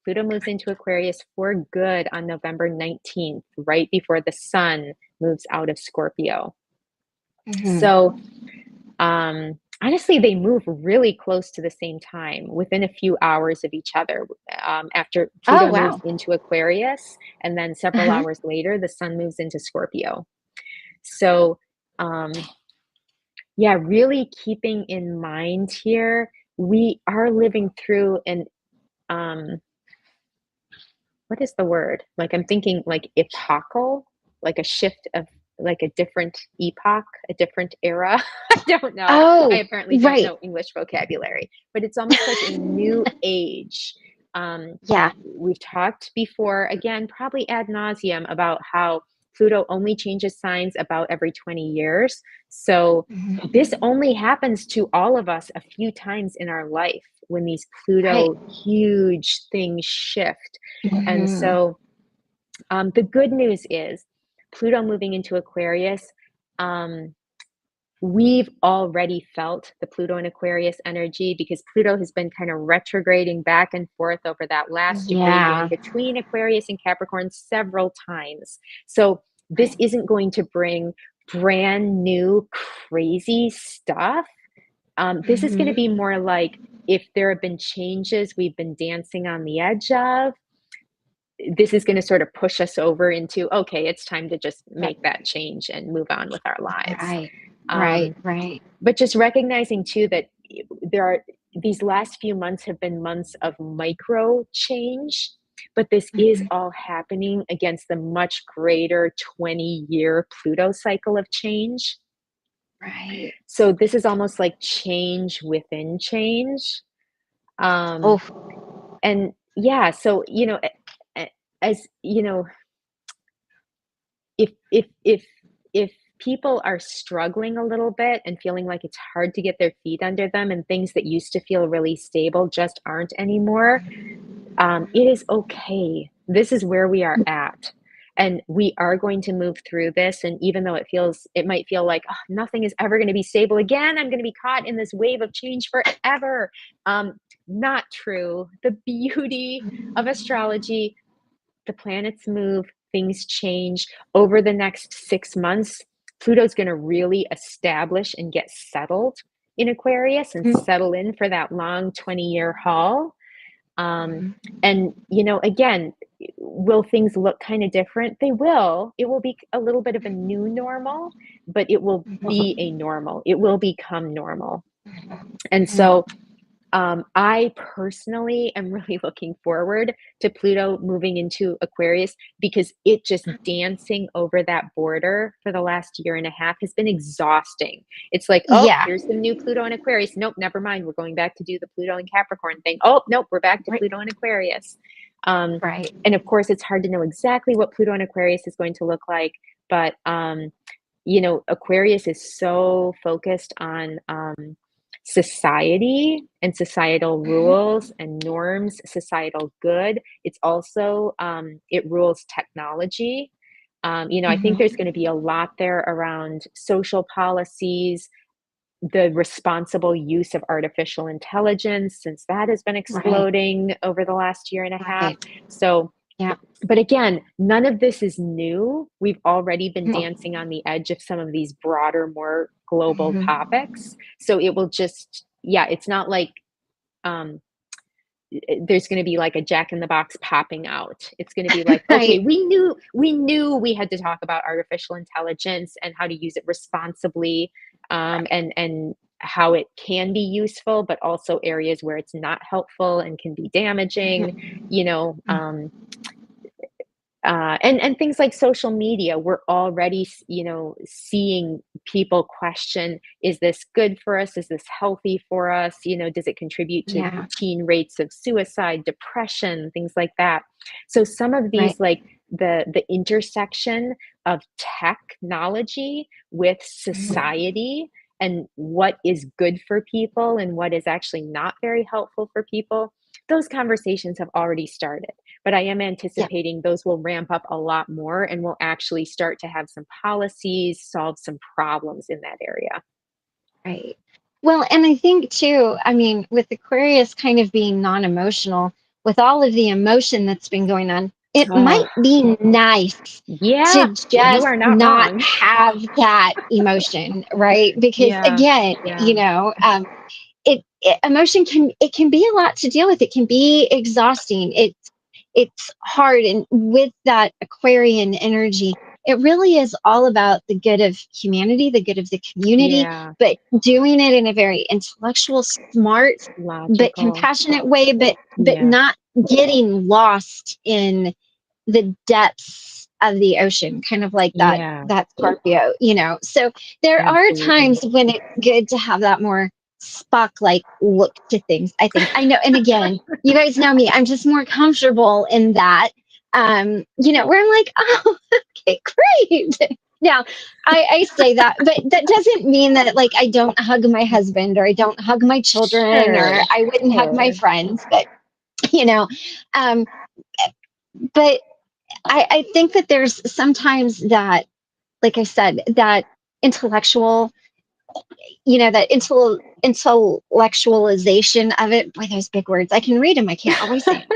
Pluto moves into Aquarius for good on November 19th, right before the sun moves out of Scorpio. Mhm. So, honestly, they move really close to the same time, within a few hours of each other. After Oh, Pluto moves wow. into Aquarius, and then several Uh-huh. hours later, the sun moves into Scorpio. So, um, yeah, really keeping in mind here, we are living through an um, what is the word? Like I'm thinking like epochal, like a shift of like a different epoch, a different era. I don't know. I Oh, apparently don't right. know English vocabulary, but it's almost like a new age. Um, Yeah. we've talked before, again, probably ad nauseum, about how Pluto only changes signs about every 20 years. So this only happens to all of us a few times in our life when these Right. Pluto huge things shift. And Mhm. so the good news is Pluto moving into Aquarius. We've already felt the Pluto and Aquarius energy because Pluto has been kind of retrograding back and forth over that last degree going Yeah. between Aquarius and Capricorn several times. So this Right. isn't going to bring brand new crazy stuff. This is going to Mhm. be more like if there have been changes we've been dancing on the edge of, this is going to sort of push us over into, okay, it's time to just Yep. make that change and move on with our lives. Right. Right. Um, Right. but just recognizing too that there are these last few months have been months of micro change, but this is Mhm. all happening against the much greater 20-year Pluto cycle of change. Right. So this is almost like change within change. Um, Oh. and yeah, so, as you know, if people are struggling a little bit and feeling like it's hard to get their feet under them and things that used to feel really stable just aren't anymore, it is okay. This is where we are at. And we are going to move through this. And even though it might feel like, oh, nothing is ever going to be stable again, I'm going to be caught in this wave of change forever. Um, Not true. The beauty of astrology, the planets move, things change. Over the next 6 months, Pluto's going to really establish and get settled in Aquarius and Mhm. settle in for that long 20-year haul. Um, Mhm. and, again, will things look kind of different? They will. It will be a little bit of a new normal, but it will be a normal. It will become normal. And Mhm. so I personally am really looking forward to Pluto moving into Aquarius because it just dancing over that border for the last year and a half has been exhausting. It's like, oh, Yeah. here's some new Pluto and Aquarius. Nope, never mind. We're going back to do the Pluto and Capricorn thing. Oh, nope, we're back to Right. Pluto and Aquarius. Um, Right. and of course, it's hard to know exactly what Pluto and Aquarius is going to look like, but Aquarius is so focused on society and societal Mhm. rules and norms, societal good. It's also, it rules technology. I think Mhm. there's going to be a lot there around social policies, the responsible use of artificial intelligence, since that has been Right. exploding over the last year and a half. Right. So, Yeah. but again, none of this is new. We've already been Mhm. dancing on the edge of some of these broader, more global Mhm. topics. So it will just, yeah, it's not like um, there's going to be like a Jack in the Box popping out. It's going to be like, okay, Right. we knew we had to talk about artificial intelligence and how to use it responsibly, Right. and how it can be useful, but also areas where it's not helpful and can be damaging. Mhm. You know, Mhm. and things like social media, we're already seeing people question, is this good for us, is this healthy for us, does it contribute to Yeah. teen rates of suicide, depression, things like that. So some of Right. these, like the intersection of technology with Mhm. society and what is good for people and what is actually not very helpful for people, those conversations have already started, but I am Yeah. anticipating those will ramp up a lot more and we'll actually start to have some policies, solve some problems in that area. Right. Well, and I think too, I mean, with Aquarius kind of being non-emotional, with all of the emotion that's been going on, it Oh, might be nice yeah, to you just are not not wrong. have that emotion, right? Because Yeah, again, yeah, emotion can be a lot to deal with. It can be exhausting. It's hard, and with that Aquarian energy, it really is all about the good of humanity, the good of the community, yeah, but doing it in a very intellectual, smart, but logical. compassionate way, but Yeah, not getting lost in the depths of the ocean, kind of like yeah, that Scorpio. So there are absolutely. times when it's good to have that more Spock like look to things, I think. I know, and again, you guys know me, I'm just more comfortable in that. Where I'm like, oh, Okay, great. Now, I say that, but that doesn't mean that like I don't hug my husband or I don't hug my children or Sure, I wouldn't hug my sure. friends, but you know, um, but I think that there's sometimes that, like I said, that intellectual, that intellectualization of it. Boy, those big words. I can read them. I can't always say them.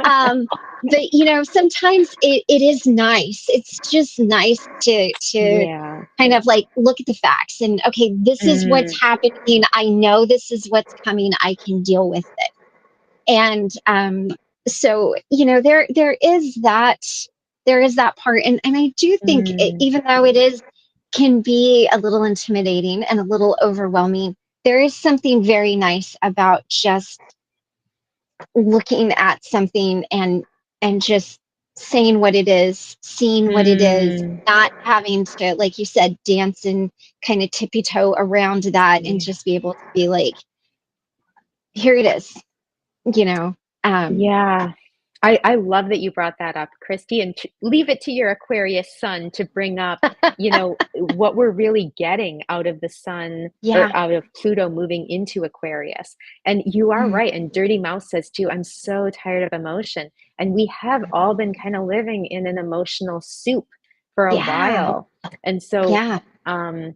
Um, but sometimes it is nice. It's just nice to Yeah. kind of like look at the facts and okay, this is what's Mm, happening. I know this is what's coming. I can deal with it. And so there is that part, and I do think mm, even though it is can be a little intimidating and a little overwhelming, there is something very nice about just looking at something and just saying what it is, seeing what it is, mm. not having to, like you said, dance and kind of tippy toe around that and Yeah. just be able to be like, here it is, you know. Um, Yeah. I love that you brought that up, Christy, and leave it to your Aquarius sun to bring up, what we're really getting out of the sun or yeah. out of Pluto moving into Aquarius. And you are Mm, right. And Dirty Mouse says too, I'm so tired of emotion. And we have all been kind of living in an emotional soup for a yeah. while. And so, Yeah. um,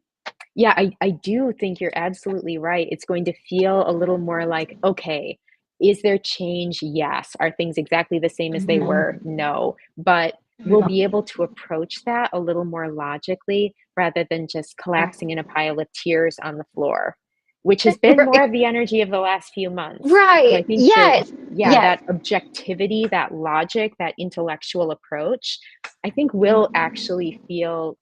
yeah, I do think you're absolutely right. It's going to feel a little more like, okay, is there change? Yes. Are things exactly the same as they were? Mhm. No. But we'll be able to approach that a little more logically rather than just Yeah. collapsing in a pile of tears on the floor, which has been more Right. of the energy of the last few months. So Right. I think Yes. yeah, Yes. that objectivity, that logic, that intellectual approach, I think will Mhm. actually feel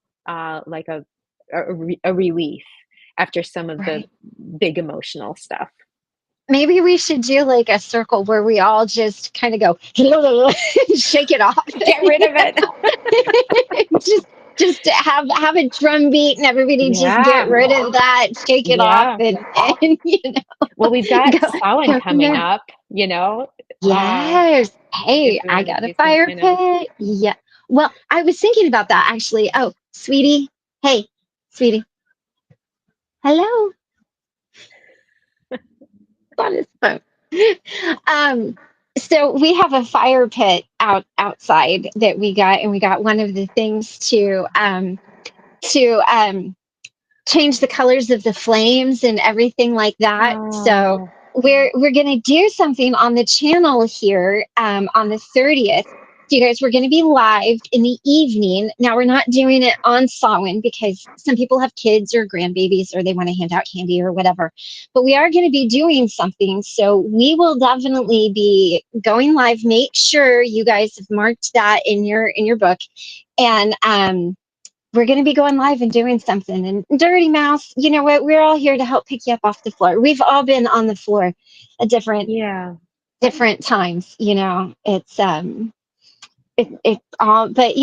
like a relief after some of the Right. big emotional stuff. Maybe we should do like a circle where we all just kind of go shake it off. Get rid of it. just just have a drum beat and everybody just get Yeah, rid of that, shake it off, yeah. and Well, we've got go Samhain go from coming there. up, you know. Yes. Hey, I got a It's gonna fire kind of pit. Yeah. Well, I was thinking about that actually. Oh, sweetie. Hey, sweetie. Hello. On his phone. Um, so we have a fire pit outside that we got, and we got one of the things to change the colors of the flames and everything like that. So oh, we're gonna do something on the channel here on the 30th. So you guys, we're going to be live in the evening. Now we're not doing it on Samhain because some people have kids or grandbabies or they want to hand out candy or whatever. But we are going to be doing something. So we will definitely be going live. Make sure you guys have marked that in your book. And we're going to be going live and doing something. And Dirty Mouse, you know what? We're all here to help pick you up off the floor. We've all been on the floor at yeah, different times. It's all, but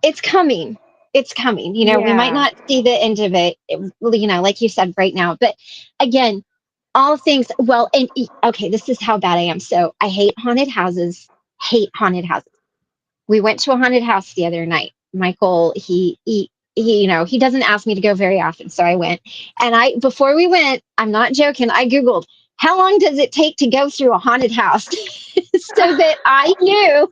it's coming. It's coming. We might yeah. not see the end of it, like you said right now. But again, all things, well, and okay, this is how bad I am. So I hate haunted houses. Hate haunted houses. We went to a haunted house the other night. Michael, he doesn't ask me to go very often, so I went. And before we went, I'm not joking, I Googled how long does it take to go through a haunted house so that I knew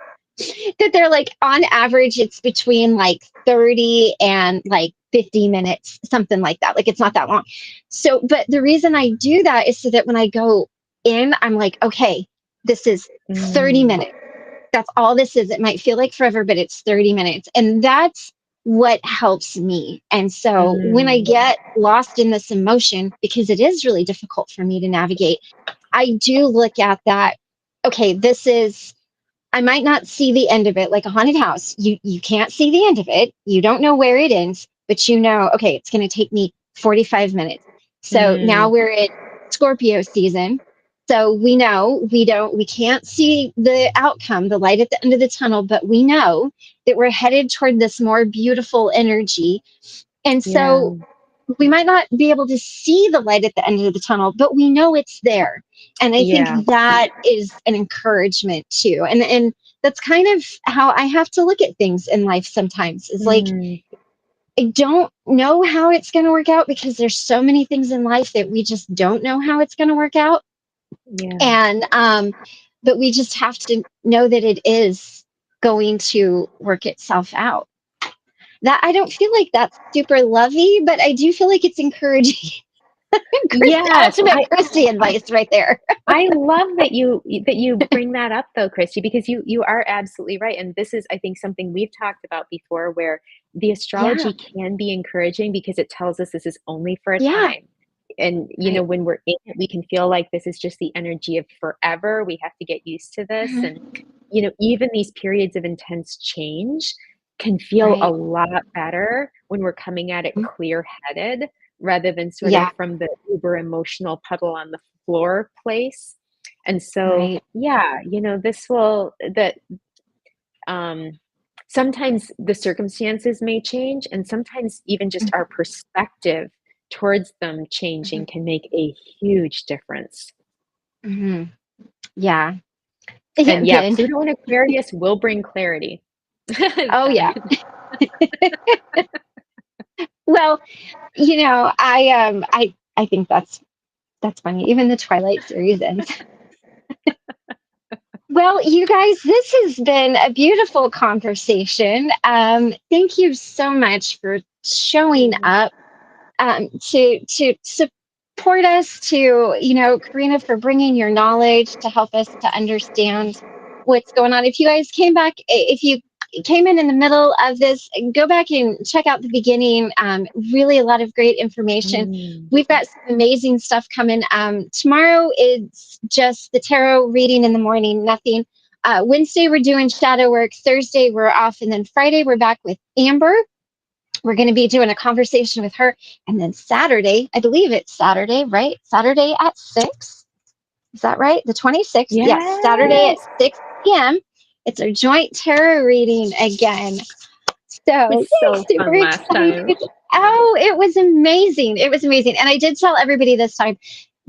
that they're like on average it's between like 30 and like 50 minutes, something like that. Like it's not that long. So, but the reason I do that is so that when I go in, I'm like, okay, this is 30 Mm, minutes. That's all this is. It might feel like forever, but it's 30 minutes. And that's what helps me. And so when I mm, get lost in this emotion, because it is really difficult for me to navigate, I do look at that. Okay, I might not see the end of it like a haunted house. You can't see the end of it. You don't know where it ends, but okay, it's going to take me 45 minutes. So now mm, we're at Scorpio season. So we can't see the outcome, the light at the end of the tunnel, but we know that we're headed toward this more beautiful energy. And yeah, so we might not be able to see the light at the end of the tunnel, but we know it's there. And I think yeah, that is an encouragement too. And that's kind of how I have to look at things in life sometimes. Is like, Mm, I don't know how it's going to work out because there's so many things in life that we just don't know how it's going to work out. yeah. And but we just have to know that it is going to work itself out. That I don't feel like that's super lovey, but I do feel like it's encouraging. Chris, Yes, ultimate Christy I advice right there. I love that you bring that up though, Christy, because you are absolutely right. And this is, I think, something we've talked about before, where the Yeah, astrology can be encouraging because it tells us this is only for a yeah, time. And right. when we're in it, we can feel like this is just the energy of forever. We have to get used to this. Mhm. And even these periods of intense change can feel a Right. lot better when we're coming at it Mhm. clear-headed rather than sort of Yeah, from the uber emotional puddle on the floor place. And so, right. yeah, this will that um sometimes the circumstances may change, and sometimes even just our perspective towards them Mhm. changing can make a huge difference. Mhm. Yeah. And yeah, Good. Pluto in Aquarius will bring clarity. Oh That yeah. Well, I think that's funny. Even the Twilight series ends. Well, you guys, this has been a beautiful conversation. Thank you so much for showing yeah. up, to support us, to, Karina, for bringing your knowledge to help us to understand what's going on. If you came in the middle of this, go back and check out the beginning. Really a lot of great information. Mm. We've got some amazing stuff coming. Tomorrow is just the tarot reading in the morning, nothing. Wednesday, we're doing shadow work. Thursday, we're off. And then Friday, we're back with Amber. We're going to be doing a conversation with her. And then Saturday, I believe it's Saturday, right? Saturday at 6. Is that right? The 26th? Yes, Saturday at Yes. 6 p.m. It's our joint tarot reading again. It So, was yay, so super fun last time. excited. Oh, it was amazing. It was amazing. And I did tell everybody this time,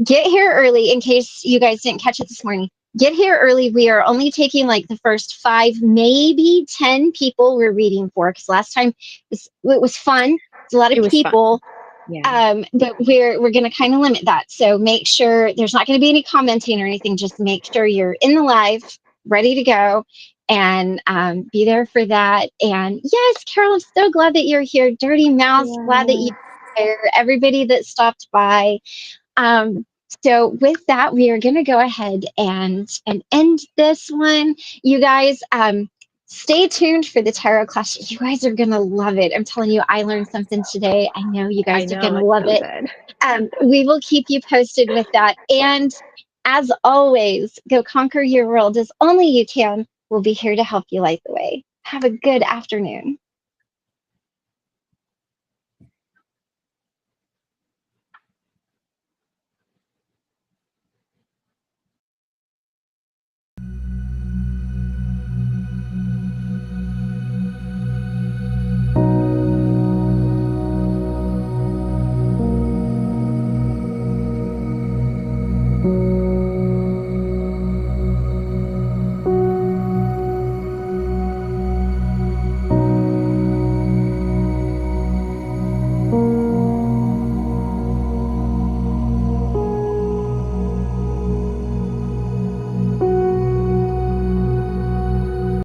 get here early in case you guys didn't catch it this morning. Get here early. We are only taking like the first 5, maybe 10 people we're reading for, because last time it was fun. It's a lot of It was fun. people. Yeah. But we're going to kind of limit that. So make sure there's not going to be any commenting or anything. Just make sure you're in the live, ready to go, and be there for that. And yes, Carol, I'm so glad that you're here. Dirty Mouse, glad that you're Yeah. here. Everybody that stopped by. Um, so with that, we are going to go ahead and end this one. You guys, stay tuned for the tarot class. You guys are going to love it. I'm telling you, I learned something today. I know you I guys are going know, to it's love so it. good. We will keep you posted with that. And as always, go conquer your world as only you can. We'll be here to help you light the way. Have a good afternoon.